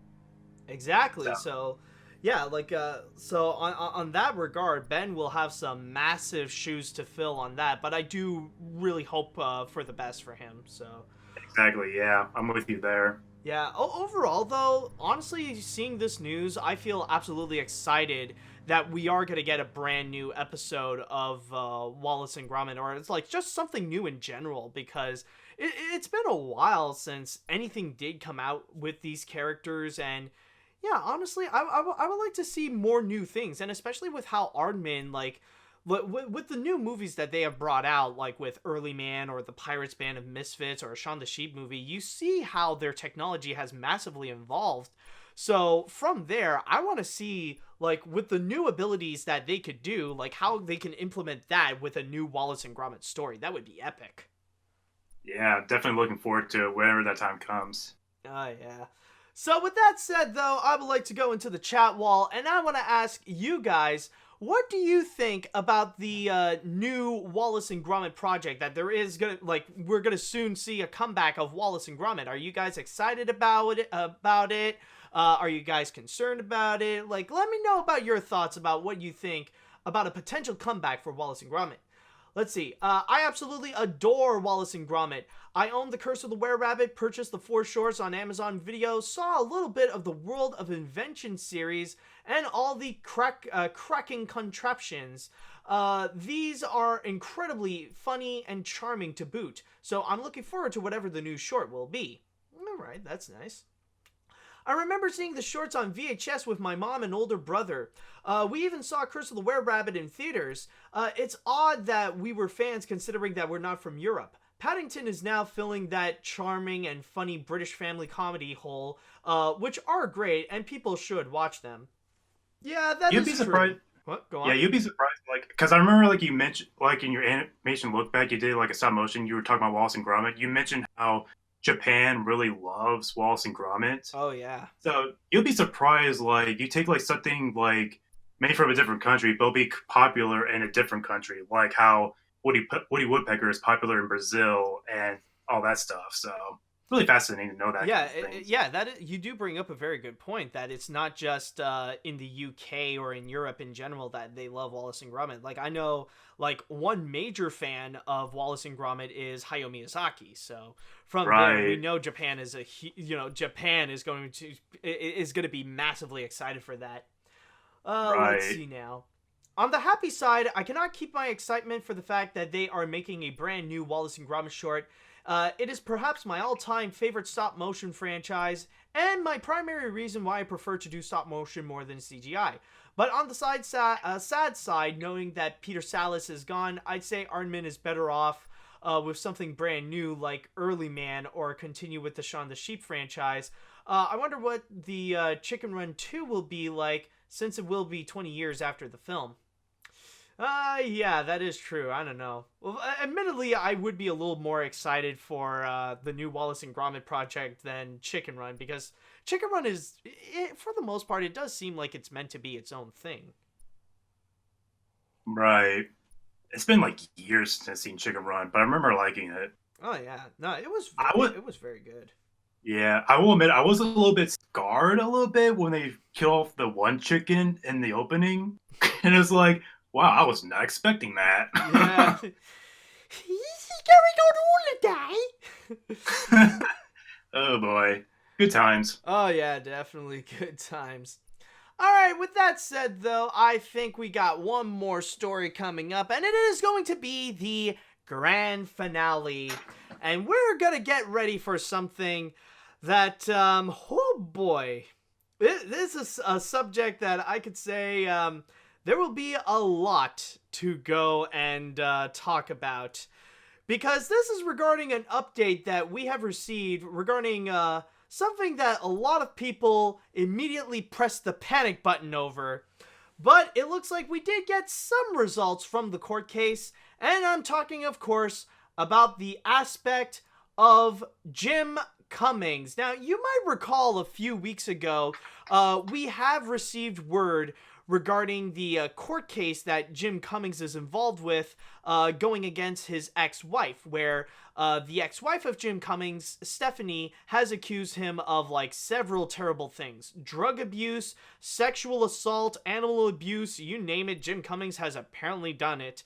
Exactly. So, So, yeah, like so on that regard, Ben will have some massive shoes to fill on that, but I do really hope for the best for him. So, exactly. Yeah, I'm with you there. yeah, overall though, honestly, seeing this news, I feel absolutely excited that we are going to get a brand new episode of Wallace and Gromit, or it's like just something new in general, because it's been a while since anything did come out with these characters. And yeah, honestly, I would like to see more new things, and especially with how Aardman, like, with the new movies that they have brought out, like with Early Man or the Pirates Band of Misfits or a Shaun the Sheep movie, you see how their technology has massively evolved. So from there, I want to see, like, with the new abilities that they could do, like how they can implement that with a new Wallace and Gromit story. That would be epic. Yeah, definitely looking forward to it whenever that time comes. Oh, yeah. So with that said, though, I would like to go into the chat wall, and I want to ask you guys, what do you think about the new Wallace and Gromit project that there is gonna, like, we're gonna soon see a comeback of Wallace and Gromit? Are you guys excited about it? Are you guys concerned about it? Like, let me know about your thoughts about what you think about a potential comeback for Wallace and Gromit. Let's see. I absolutely adore Wallace and Gromit. I own The Curse of the Were-Rabbit, purchased the 4 shorts on Amazon Video, saw a little bit of the World of Invention series, and all the cracking contraptions. These are incredibly funny and charming to boot, so I'm looking forward to whatever the new short will be. Alright, that's nice. I remember seeing the shorts on VHS with my mom and older brother. We even saw Curse of the Were-Rabbit in theaters. It's odd that we were fans considering that we're not from Europe. Paddington is now filling that charming and funny British family comedy hole, which are great, and people should watch them. Yeah, that You'd is be true. surprised. What? Go Yeah, on. you'd be surprised. Like, because I remember, like you mentioned, like in your animation look back, you did like a stop motion. You were talking about Wallace and Gromit. You mentioned how Japan really loves Wallace and Gromit. Oh, yeah. So you'll be surprised. Like, you take like something like made from a different country, but will be popular in a different country. Like how Woody Woodpecker is popular in Brazil and all that stuff. So really fascinating to know that. Yeah, Kind of thing. you do bring up a very good point that it's not just in the UK or in Europe in general that they love Wallace and Gromit. Like I know, like one major fan of Wallace and Gromit is Hayao Miyazaki. So from there, we Right. know Japan is Japan is going to be massively excited for that. Let's Right. see now. On the happy side, I cannot keep my excitement for the fact that they are making a brand new Wallace and Gromit short. It is perhaps my all-time favorite stop-motion franchise, and my primary reason why I prefer to do stop-motion more than CGI. But on the sad side, knowing that Peter Sallis is gone, I'd say Aardman is better off with something brand new like Early Man or continue with the Shaun the Sheep franchise. I wonder what the Chicken Run 2 will be like, since it will be 20 years after the film. Yeah, that is true. I don't know. Well, admittedly, I would be a little more excited for the new Wallace and Gromit project than Chicken Run, because Chicken Run for the most part, it does seem like it's meant to be its own thing. Right. it's been like years since I've seen Chicken Run, but I remember liking it. Oh yeah, no, it was I was, it was very good. yeah, I will admit, I was a little bit scarred a little bit when they kill off the one chicken in the opening, and it's like, wow, I was not expecting that. Yeah. Is he going on holiday? Oh boy, good times. Oh yeah, definitely good times. All right, with that said though, I think we got one more story coming up, and it is going to be the grand finale. And we're going to get ready for something that, oh boy, this is a subject that I could say there will be a lot to go and talk about. Because this is regarding an update that we have received regarding something that a lot of people immediately pressed the panic button over. But it looks like we did get some results from the court case, and I'm talking, of course, about the aspect of Jim Cummings. Now, you might recall a few weeks ago, we have received word regarding the court case that Jim Cummings is involved with going against his ex-wife, where the ex-wife of Jim Cummings, Stephanie, has accused him of like several terrible things. Drug abuse, sexual assault, animal abuse, you name it, Jim Cummings has apparently done it.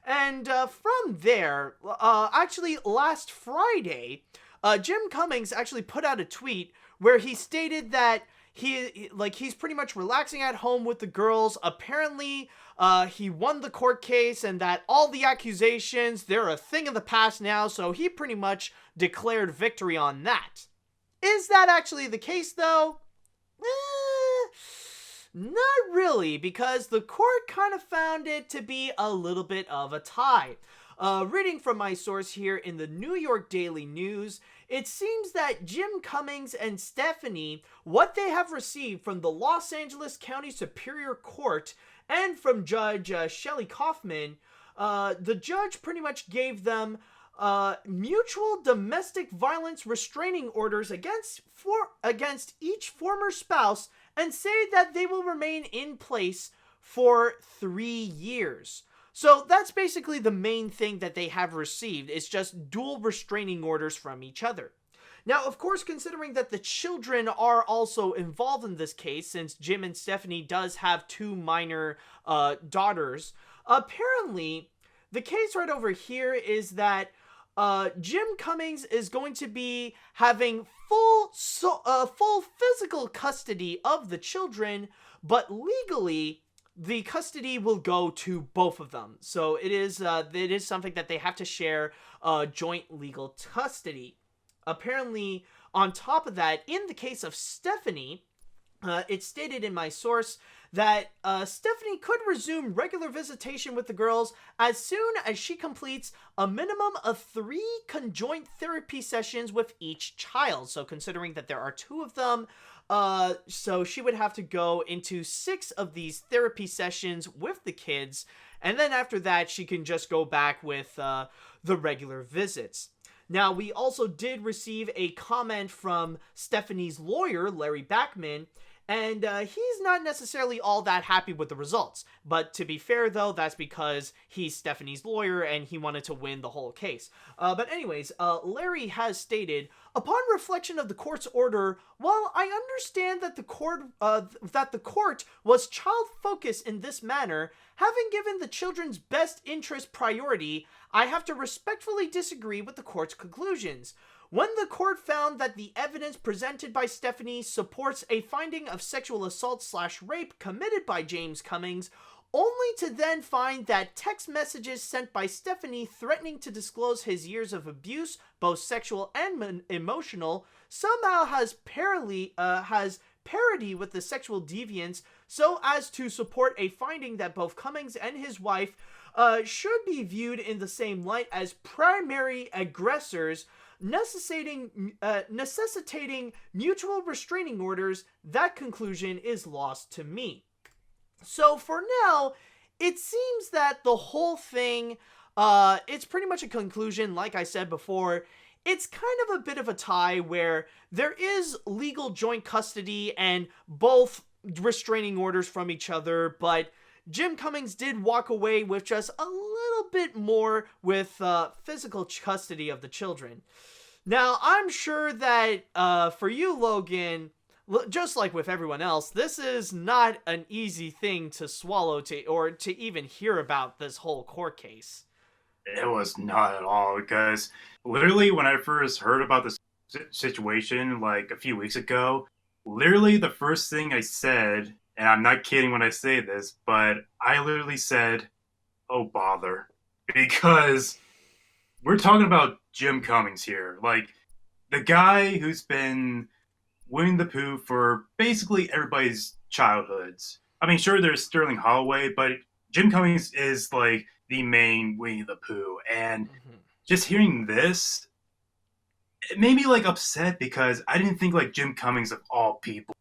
And from there, actually last Friday, Jim Cummings actually put out a tweet where he stated that he's pretty much relaxing at home with the girls. Apparently, he won the court case and that all the accusations, they're a thing of the past now, so he pretty much declared victory on that. Is that actually the case, though? Not really, because the court kind of found it to be a little bit of a tie. Reading from my source here in the New York Daily News, it seems that Jim Cummings and Stephanie, what they have received from the Los Angeles County Superior Court and from Judge Shelley Kaufman, the judge pretty much gave them mutual domestic violence restraining orders against each former spouse and say that they will remain in place for 3 years. So that's basically the main thing that they have received. It's just dual restraining orders from each other. Now, of course, considering that the children are also involved in this case, since Jim and Stephanie does have 2 minor daughters, apparently the case right over here is that Jim Cummings is going to be having full physical custody of the children, but legally the custody will go to both of them. So it is something that they have to share joint legal custody. Apparently, on top of that, in the case of Stephanie, it's stated in my source that Stephanie could resume regular visitation with the girls as soon as she completes a minimum of 3 conjoint therapy sessions with each child. So considering that there are 2 of them, so she would have to go into 6 of these therapy sessions with the kids, and then after that she can just go back with the regular visits. Now, we also did receive a comment from Stephanie's lawyer, Larry Backman, and he's not necessarily all that happy with the results. But to be fair, though, that's because he's Stephanie's lawyer and he wanted to win the whole case. But anyways, Larry has stated, upon reflection of the court's order, while I understand that the court was child-focused in this manner, having given the children's best interest priority, I have to respectfully disagree with the court's conclusions. When the court found that the evidence presented by Stephanie supports a finding of sexual assault/rape committed by James Cummings, only to then find that text messages sent by Stephanie threatening to disclose his years of abuse, both sexual and emotional, somehow has parity with the sexual deviance, so as to support a finding that both Cummings and his wife should be viewed in the same light as primary aggressors, necessitating mutual restraining orders. That conclusion is lost to me. So for now, it seems that the whole thing, it's pretty much a conclusion. Like I said before, it's kind of a bit of a tie where there is legal joint custody and both restraining orders from each other, but Jim Cummings did walk away with just a little bit more with physical custody of the children. Now, I'm sure that for you, Logan, just like with everyone else, this is not an easy thing to swallow or to even hear about this whole court case. It was not at all, because literally when I first heard about this situation like a few weeks ago, literally the first thing I said, and I'm not kidding when I say this, but I literally said, oh bother, because we're talking about Jim Cummings here, like the guy who's been Winnie the Pooh for basically everybody's childhoods. I mean, sure, there's Sterling Holloway, but Jim Cummings is like the main Winnie the Pooh, and just hearing this, it made me like upset because I didn't think like Jim Cummings of all people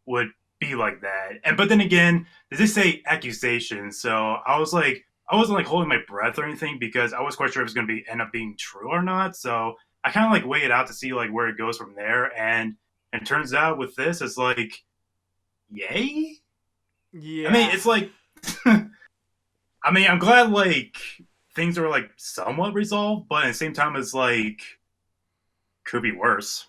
would be like that. And but then again, they say accusations, so I wasn't like holding my breath or anything because I was quite sure if it was going to be end up being true or not. So I kind of like weighed it out to see like where it goes from there, and it turns out with this, it's like, yay. Yeah. I mean, it's like. I mean, I'm glad, like, things are, like, somewhat resolved, but at the same time, it's, like, could be worse.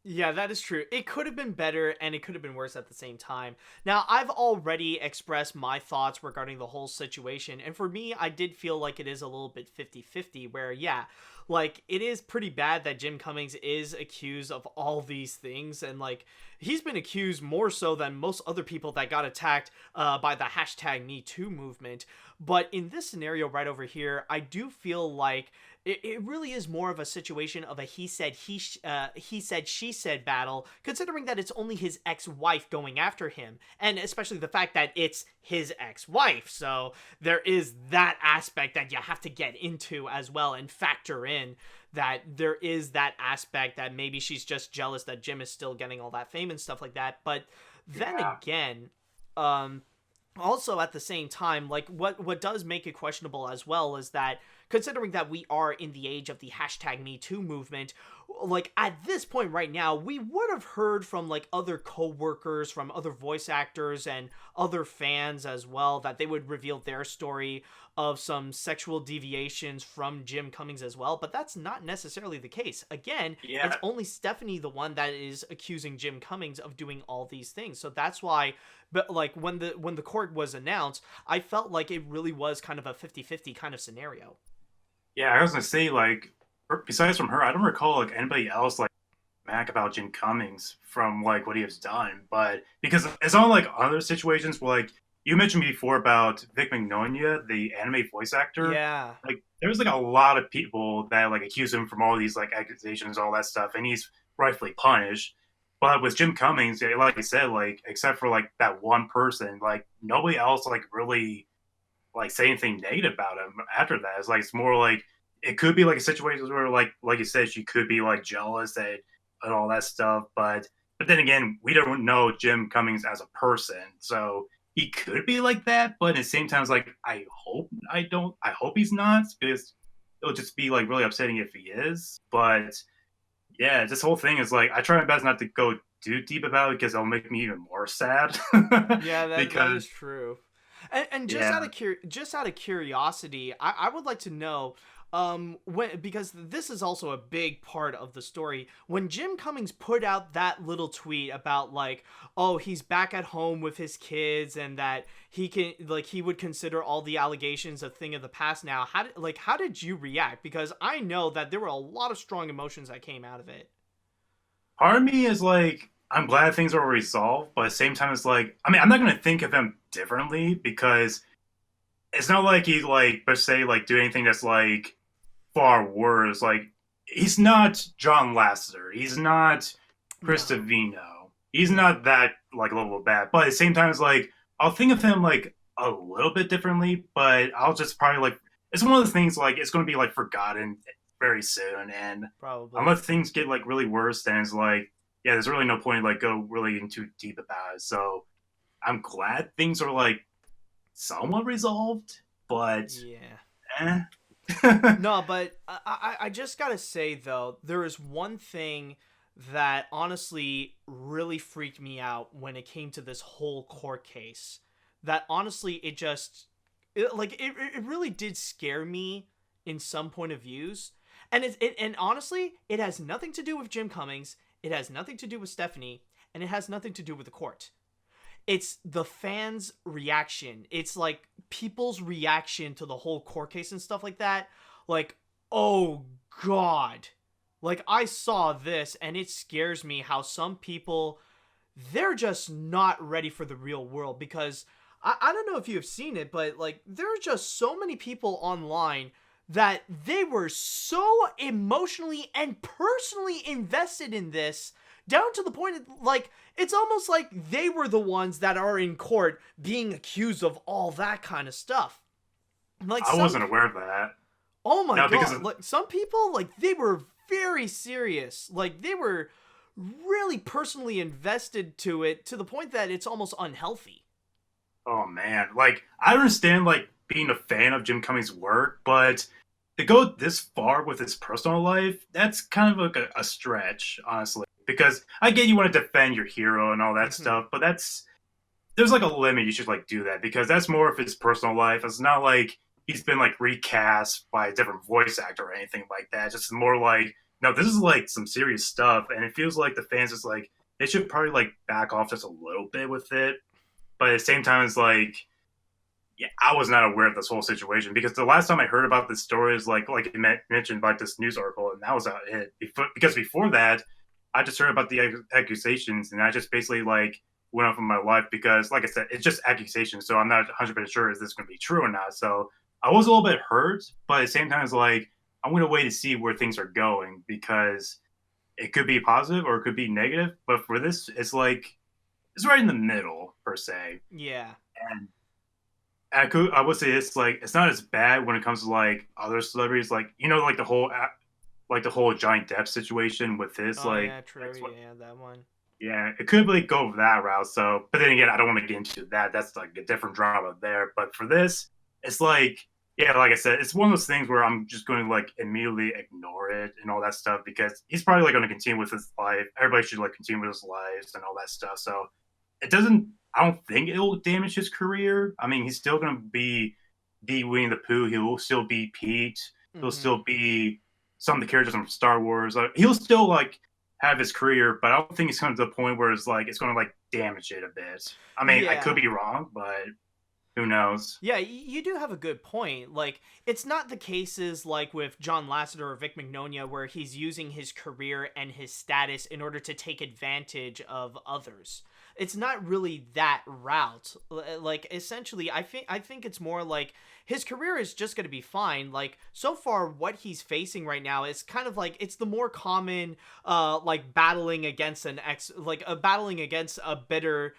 Yeah, that is true. It could have been better, and it could have been worse at the same time. Now, I've already expressed my thoughts regarding the whole situation, and for me, I did feel like it is a little bit 50-50, where, yeah, like, it is pretty bad that Jim Cummings is accused of all these things, and, like, he's been accused more so than most other people that got attacked by the hashtag #MeToo movement. But in this scenario right over here, I do feel like it really is more of a situation of a he said, she said battle, considering that it's only his ex-wife going after him, and especially the fact that it's his ex-wife. So there is that aspect that you have to get into as well and factor in that there is that aspect that maybe she's just jealous that Jim is still getting all that fame and stuff like that. But then again, also at the same time, like what does make it questionable as well is that considering that we are in the age of the hashtag #MeToo movement, like at this point right now, we would have heard from like other co-workers, from other voice actors and other fans as well, that they would reveal their story of some sexual deviations from Jim Cummings as well, but that's not necessarily the case. Again, It's only Stephanie the one that is accusing Jim Cummings of doing all these things. So that's why, but like when the court was announced, I felt like it really was kind of a 50-50 kind of scenario. Yeah, I was gonna say, like, besides from her, I don't recall like anybody else like smack about Jim Cummings from like what he has done. But because it's not like other situations where like you mentioned before about Vic Mignogna, the anime voice actor. Yeah. Like there's like a lot of people that like accuse him from all these like accusations, all that stuff, and he's rightfully punished. But with Jim Cummings, like I said, like except for like that one person, like nobody else like really like say anything negative about him after that. It's like it's more like it could be like a situation where like you said, she could be like jealous and all that stuff. But then again, we don't know Jim Cummings as a person, so he could be like that. But at the same time, it's like I hope he's not, because it'll just be like really upsetting if he is. But yeah, this whole thing is like I try my best not to go too deep about it because it'll make me even more sad. Yeah, that is true. And just out of curiosity, I would like to know, because this is also a big part of the story, when Jim Cummings put out that little tweet about like, oh, he's back at home with his kids and that he would consider all the allegations a thing of the past now. How did you react? Because I know that there were a lot of strong emotions that came out of it. Part of me is like, I'm glad things are resolved, but at the same time, it's like, I mean, I'm not going to think of him differently because it's not like he, like, per se, like, do anything that's, like, far worse. Like, he's not John Lasseter. He's not Chris Savino. He's not that, like, level of bad. But at the same time, it's like, I'll think of him, like, a little bit differently, but I'll just probably, like, it's one of those things, like, it's going to be, like, forgotten very soon. And probably unless things get, like, really worse, then it's like, yeah, there's really no point like go really in too deep about it. So I'm glad things are like somewhat resolved, but yeah. No, but I just gotta say though, there is one thing that honestly really freaked me out when it came to this whole court case. that honestly it really did scare me in some point of views. And and honestly, it has nothing to do with Jim Cummings, it has nothing to do with Stephanie, and it has nothing to do with the court. It's the fans' reaction. It's like people's reaction to the whole court case and stuff like that. Like, oh God. Like, I saw this and it scares me how some people, they're just not ready for the real world. Because I don't know if you have seen it, but like, there are just so many people online that they were so emotionally and personally invested in this, down to the point of, like, it's almost like they were the ones that are in court being accused of all that kind of stuff. Like, I wasn't aware of that. Oh my God. Like, some people, like, they were very serious. Like, they were really personally invested to it, to the point that it's almost unhealthy. Oh man, like, I understand, like, being a fan of Jim Cummings' work, but to go this far with his personal life, that's kind of like a stretch, honestly. Because I get you want to defend your hero and all that stuff, but there's like a limit you should like do that, because that's more of his personal life. It's not like he's been like recast by a different voice actor or anything like that. It's just more like, no, this is like some serious stuff, and it feels like the fans is like, they should probably like back off just a little bit with it. But at the same time, it's like, yeah, I was not aware of this whole situation, because the last time I heard about this story is like you mentioned, like this news article, and that was it. Because before that, I just heard about the accusations, and I just basically like went off with my life, because, like I said, it's just accusations, so I'm not 100% sure is this going to be true or not. So I was a little bit hurt, but at the same time, it's like, I'm going to wait to see where things are going, because it could be positive or it could be negative. But for this, it's like, it's right in the middle, per se. Yeah. And I would say it's like, it's not as bad when it comes to like other celebrities, like, you know, like the whole Johnny Depp situation with his yeah, true. Yeah, that one. Yeah, it could like go that route. So, but then again, I don't want to get into that. That's like a different drama there. But for this, it's like, yeah, like I said, it's one of those things where I'm just going to like immediately ignore it and all that stuff, because he's probably like going to continue with his life. Everybody should like continue with his lives and all that stuff. So it doesn't, I don't think it'll damage his career. I mean, he's still going to be the Winnie the Pooh. He will still be Pete. He'll still be some of the characters from Star Wars. He'll still like have his career, but I don't think it's coming to the point where it's like, it's going to like damage it a bit. I mean, I could be wrong, but who knows? Yeah, you do have a good point. Like, it's not the cases like with John Lasseter or Vic Mignogna where he's using his career and his status in order to take advantage of others. It's not really that route. Like, essentially, I think it's more like his career is just going to be fine. Like, so far, what he's facing right now is kind of like, it's the more common, like, battling against battling against a bitter,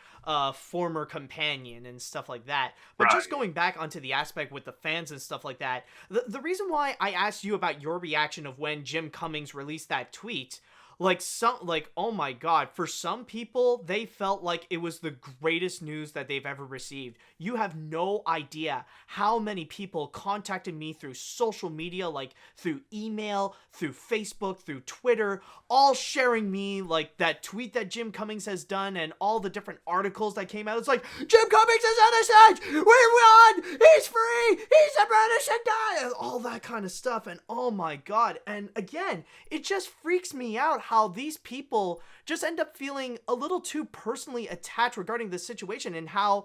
former companion and stuff like that. But just going back onto the aspect with the fans and stuff like that, the reason why I asked you about your reaction of when Jim Cummings released that tweet, oh my God, for some people, they felt like it was the greatest news that they've ever received. You have no idea how many people contacted me through social media, like through email, through Facebook, through Twitter, all sharing me like that tweet that Jim Cummings has done and all the different articles that came out. It's like, Jim Cummings is innocent! We won! He's free! He's a British guy! All that kind of stuff. And oh my God. And again, it just freaks me out how these people just end up feeling a little too personally attached regarding this situation, and how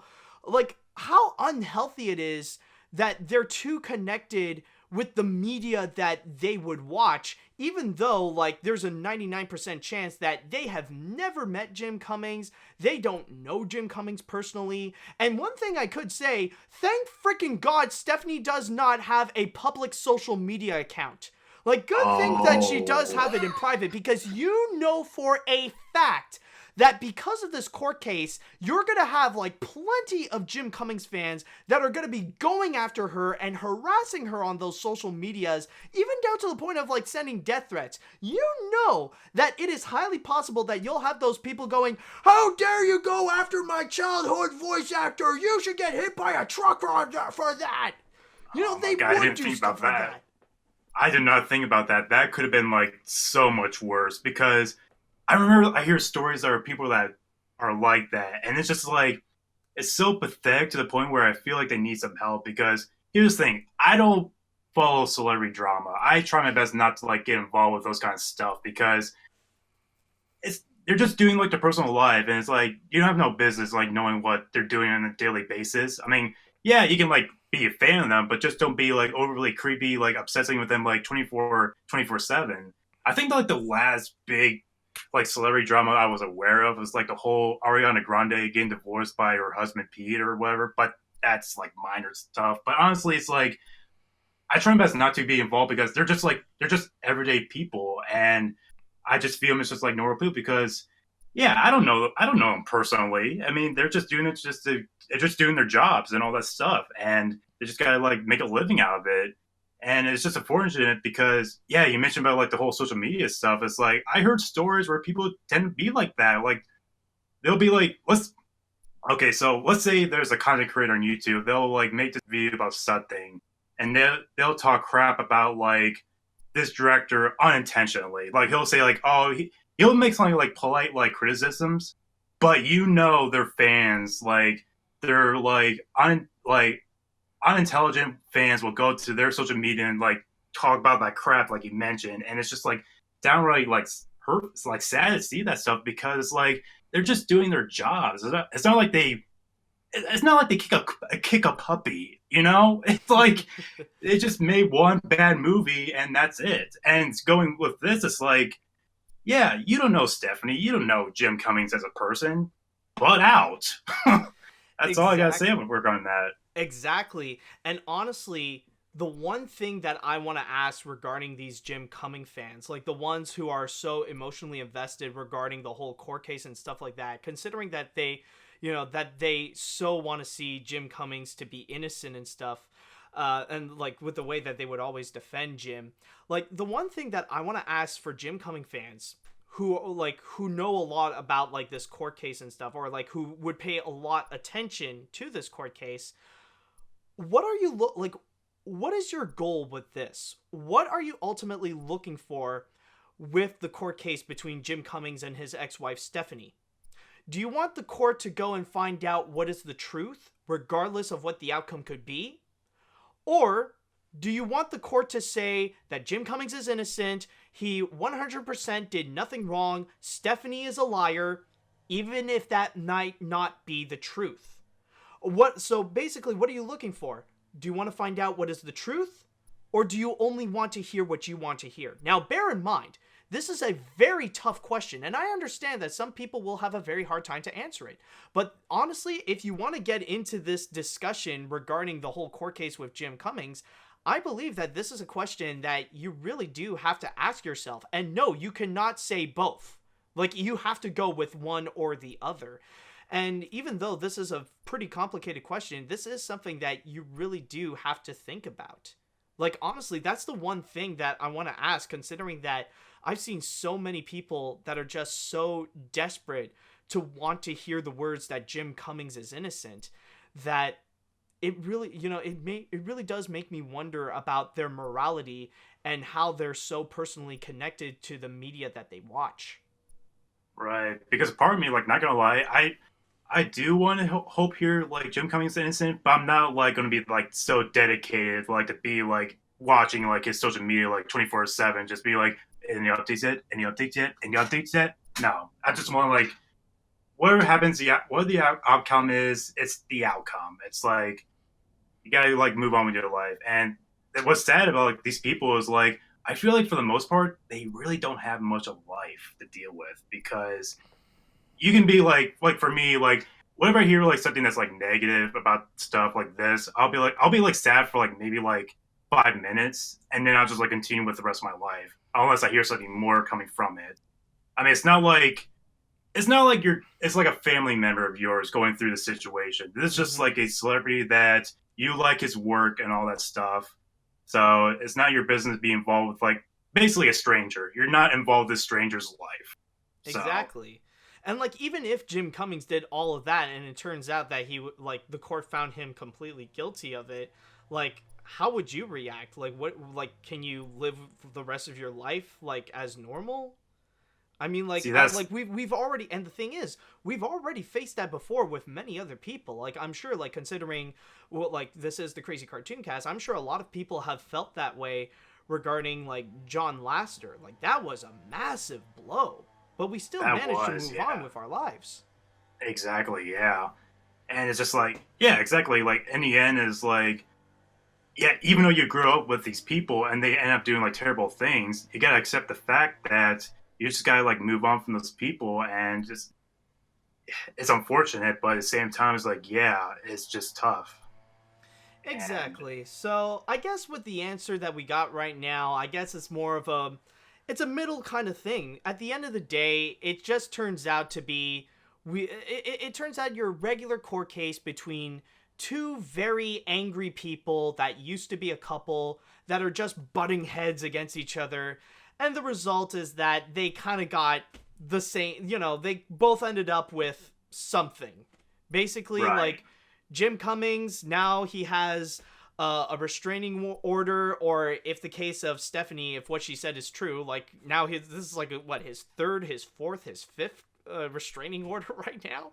unhealthy it is that they're too connected with the media that they would watch, even though like there's a 99% chance that they have never met Jim Cummings, they don't know Jim Cummings personally. And one thing I could say, thank freaking God Stephanie does not have a public social media account. Like, good thing that she does have it in private, because you know for a fact that because of this court case, you're going to have, like, plenty of Jim Cummings fans that are going to be going after her and harassing her on those social medias, even down to the point of, like, sending death threats. You know that it is highly possible that you'll have those people going, how dare you go after my childhood voice actor? You should get hit by a truck for that. You know, they would do stuff like that. I did not think about that. That could have been like so much worse, because I remember I hear stories that are people that are like that, and it's just like it's so pathetic to the point where I feel like they need some help. Because here's the thing, I don't follow celebrity drama. I try my best not to like get involved with those kind of stuff because it's they're just doing like their personal life, and it's like you don't have no business like knowing what they're doing on a daily basis. I mean, yeah, you can like be a fan of them, but just don't be like overly creepy, like obsessing with them like 24/7. I think like the last big like celebrity drama I was aware of was like the whole Ariana Grande getting divorced by her husband Pete or whatever, but that's like minor stuff. But honestly, it's like I try my best not to be involved because they're just everyday people, and I just feel them as just like normal people because yeah, I don't know them personally. I mean, they're just doing it just to they're just doing their jobs and all that stuff, and they just gotta like make a living out of it. And it's just unfortunate because yeah, you mentioned about like the whole social media stuff. It's like I heard stories where people tend to be like that. Like they'll be like, let's say there's a content creator on YouTube. They'll like make this video about something, and they'll talk crap about like this director unintentionally. Like he'll say like, he'll make something like polite like criticisms, but you know their fans like they're like unintelligent fans will go to their social media and like talk about that crap like you mentioned, and it's just like downright like hurt. It's like sad to see that stuff because it's like they're just doing their jobs. It's not like they kick a puppy, you know? It's like they just made one bad movie and that's it. And going with this, it's like, yeah, you don't know Stephanie, you don't know Jim Cummings as a person, butt out. That's all I gotta say about work on that. Exactly. And honestly, the one thing that I want to ask regarding these Jim Cummings fans, like the ones who are so emotionally invested regarding the whole court case and stuff like that, considering that they so want to see Jim Cummings to be innocent and stuff, and like with the way that they would always defend Jim, like the one thing that I want to ask for Jim Cummings fans who know a lot about like this court case and stuff, or like who would pay a lot attention to this court case, what are you like? What is your goal with this? What are you ultimately looking for with the court case between Jim Cummings and his ex-wife Stephanie? Do you want the court to go and find out what is the truth, regardless of what the outcome could be? Or do you want the court to say that Jim Cummings is innocent, he 100% did nothing wrong, Stephanie is a liar, even if that might not be the truth? So basically, what are you looking for? Do you want to find out what is the truth? Or do you only want to hear what you want to hear? Now, bear in mind, this is a very tough question, and I understand that some people will have a very hard time to answer it. But honestly, if you want to get into this discussion regarding the whole court case with Jim Cummings, I believe that this is a question that you really do have to ask yourself. And no, you cannot say both. Like, you have to go with one or the other. And even though this is a pretty complicated question, this is something that you really do have to think about. Like, honestly, that's the one thing that I want to ask, considering that I've seen so many people that are just so desperate to want to hear the words that Jim Cummings is innocent, that it really, it really does make me wonder about their morality and how they're so personally connected to the media that they watch. Right. Because part of me, like, not gonna lie, I do want to hope here, like, Jim Cummings is innocent, but I'm not, like, going to be, like, so dedicated, like, to be, like, watching, like, his social media, like, 24/7, just be like, any updates yet? Any updates yet? Any updates yet? No. I just want, like, whatever happens, what the outcome is, it's the outcome. It's, like, you gotta, like, move on with your life. And what's sad about, like, these people is, like, I feel like, for the most part, they really don't have much of life to deal with, because you can be like for me, like whenever I hear like something that's like negative about stuff like this, I'll be like sad for like maybe like 5 minutes, and then I'll just like continue with the rest of my life unless I hear something more coming from it. I mean, it's not like it's like a family member of yours going through the situation. This is just like a celebrity that you like his work and all that stuff. So it's not your business to be involved with like basically a stranger. You're not involved with a stranger's life. Exactly. And, like, even if Jim Cummings did all of that and it turns out that the court found him completely guilty of it, like, how would you react? Like, can you live the rest of your life, like, as normal? I mean, like, See, that's... like we've already, and the thing is, we've already faced that before with many other people. Like, I'm sure, like, considering what, like, this is the Crazy Cartoon Cast, I'm sure a lot of people have felt that way regarding, like, John Lasseter. Like, that was a massive blow, but we still managed to move on with our lives. Exactly, yeah. And it's just like, yeah, exactly. Like, in the end, is like, yeah, even though you grew up with these people and they end up doing, like, terrible things, you gotta accept the fact that you just gotta, like, move on from those people, and just, it's unfortunate, but at the same time, it's like, yeah, it's just tough. Exactly. So I guess with the answer that we got right now, I guess it's more of it's a middle kind of thing. At the end of the day, it just turns out to be, it turns out your regular court case between two very angry people that used to be a couple that are just butting heads against each other. And the result is that they kind of got the same, they both ended up with something. Basically, Right. like, Jim Cummings, now he has a restraining order, or if the case of Stephanie, if what she said is true, like, now this is like, his third, his fourth, his fifth restraining order right now.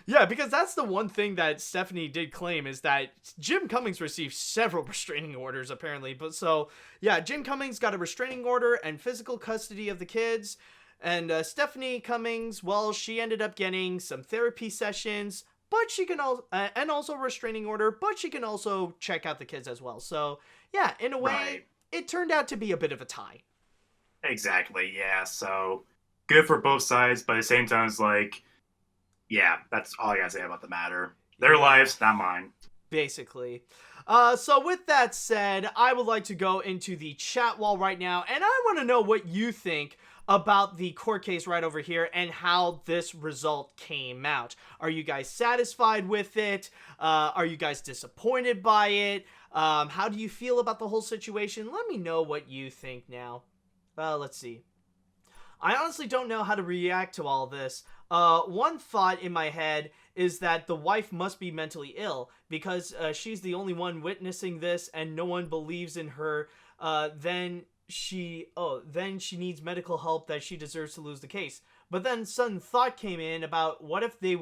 Yeah, because that's the one thing that Stephanie did claim, is that Jim Cummings received several restraining orders, apparently. But so, yeah, Jim Cummings got a restraining order and physical custody of the kids. And Stephanie Cummings, well, she ended up getting some therapy sessions, but she can also, and also a restraining order, but she can also check out the kids as well. So, yeah, in a way, Right. It turned out to be a bit of a tie. Exactly, yeah, so good for both sides, but at the same time, it's like, yeah, that's all I gotta say about the matter. Their lives, not mine. Basically. So with that said, I would like to go into the chat wall right now, and I want to know what you think about the court case right over here and how this result came out. Are you guys satisfied with it? Are you guys disappointed by it? How do you feel about the whole situation? Let me know what you think now. Let's see. I honestly don't know how to react to all this. One thought in my head is that the wife must be mentally ill because she's the only one witnessing this and no one believes in her. Then she needs medical help, that she deserves to lose the case. But then sudden thought came in about what if there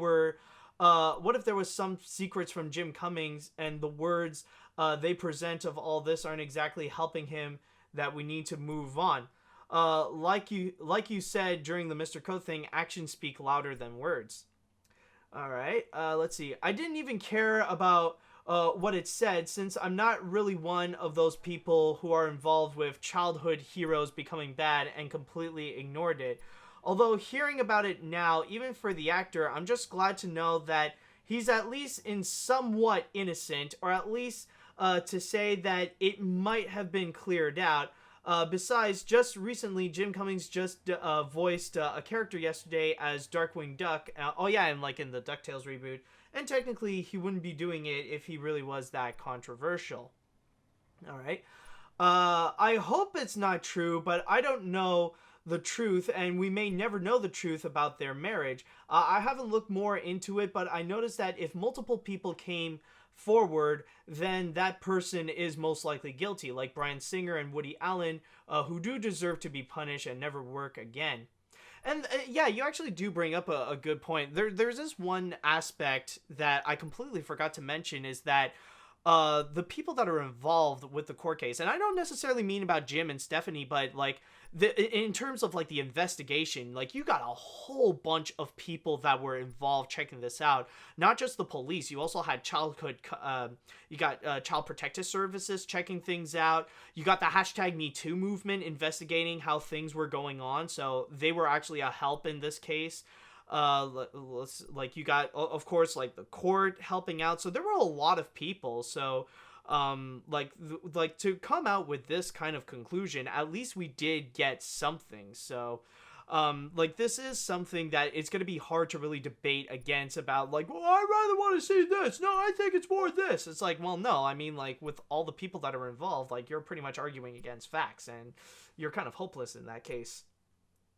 was some secrets from Jim Cummings and the words they present of all this aren't exactly helping him, that we need to move on. Like you said during the Mr. Code thing, actions speak louder than words. All right, let's see. I didn't even care about what it said, since I'm not really one of those people who are involved with childhood heroes becoming bad and completely ignored it. Although hearing about it now, even for the actor, I'm just glad to know that he's at least in somewhat innocent, or at least to say that it might have been cleared out. Besides, just recently, Jim Cummings just voiced a character yesterday as Darkwing Duck. And like in the DuckTales reboot. And technically, he wouldn't be doing it if he really was that controversial. Alright. I hope it's not true, but I don't know the truth, and we may never know the truth about their marriage. I haven't looked more into it, but I noticed that if multiple people came forward, then that person is most likely guilty, like Bryan Singer and Woody Allen, who do deserve to be punished and never work again. And yeah, you actually do bring up a good point. There's this one aspect that I completely forgot to mention, is that the people that are involved with the court case, and I don't necessarily mean about Jim and Stephanie, but like in terms of like the investigation, like you got a whole bunch of people that were involved checking this out. Not just the police, you also had Child Protective Services checking things out. You got the #MeToo movement investigating how things were going on, so they were actually a help in this case. Like you got, of course, like the court helping out, so there were a lot of people. So like to come out with this kind of conclusion, at least we did get something. So like this is something that it's going to be hard to really debate against, about like, well, I rather want to see this, no, I think it's more this. It's like, well, no, I mean, like with all the people that are involved, like you're pretty much arguing against facts, and you're kind of hopeless in that case.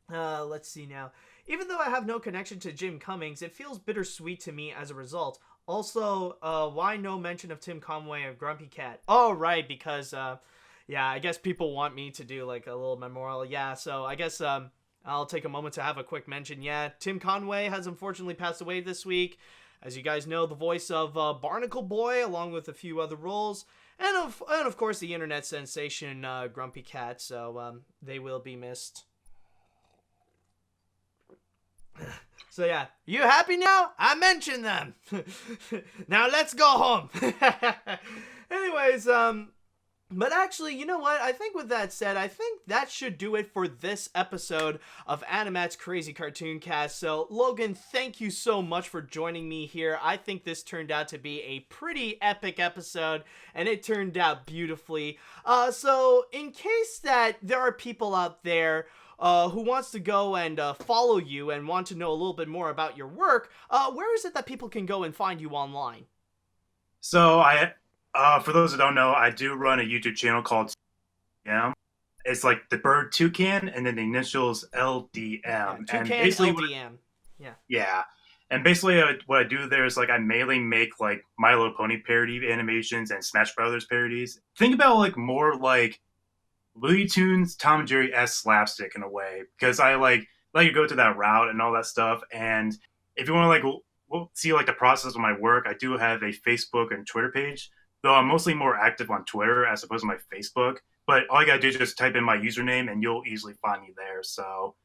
Let's see now. Even though I have no connection to Jim Cummings, it feels bittersweet to me as a result. Also, why no mention of Tim Conway of Grumpy Cat? Oh, right, because, yeah, I guess people want me to do, like, a little memorial. Yeah, so I guess, I'll take a moment to have a quick mention. Yeah, Tim Conway has unfortunately passed away this week. As you guys know, the voice of Barnacle Boy, along with a few other roles. And of course, the internet sensation Grumpy Cat. So they will be missed. So yeah, you happy now? I mentioned them. Now let's go home. Anyways, but actually, you know what? I think with that said, I think that should do it for this episode of AniMat's Crazy Cartoon Cast. So, Logan, thank you so much for joining me here. I think this turned out to be a pretty epic episode, and it turned out beautifully. So, in case that there are people out there who wants to go and follow you and want to know a little bit more about your work, where is it that people can go and find you online? So for those who don't know, I do run a YouTube channel called ToucanLDM. It's like the bird toucan and then the initials LDM. Yeah, and basically LDM. Yeah. And basically what I do there is like I mainly make like My Little Pony parody animations and Smash Brothers parodies. Think about like more like Looney Tunes, Tom and Jerry-esque slapstick in a way, because I like you go to that route and all that stuff. And if you want to like see like the process of my work, I do have a Facebook and Twitter page, though I'm mostly more active on Twitter as opposed to my Facebook. But all you gotta do is just type in my username and you'll easily find me there. So,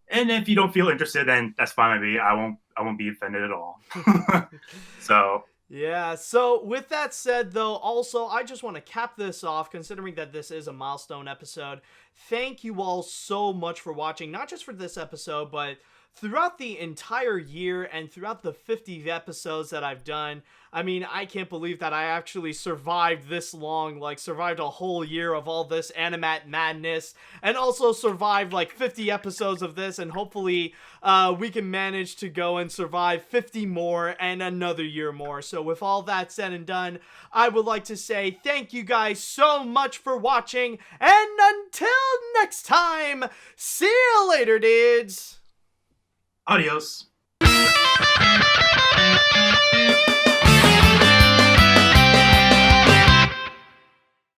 and if you don't feel interested, then that's fine with me. I won't be offended at all. So. Yeah, so with that said, though, also, I just want to cap this off, considering that this is a milestone episode. Thank you all so much for watching, not just for this episode, but throughout the entire year and throughout the 50 episodes that I've done. I mean, I can't believe that I actually survived this long, like survived a whole year of all this AniMat madness, and also survived like 50 episodes of this, and hopefully we can manage to go and survive 50 more and another year more. So with all that said and done, I would like to say thank you guys so much for watching, and until next time, see you later, dudes! Adios.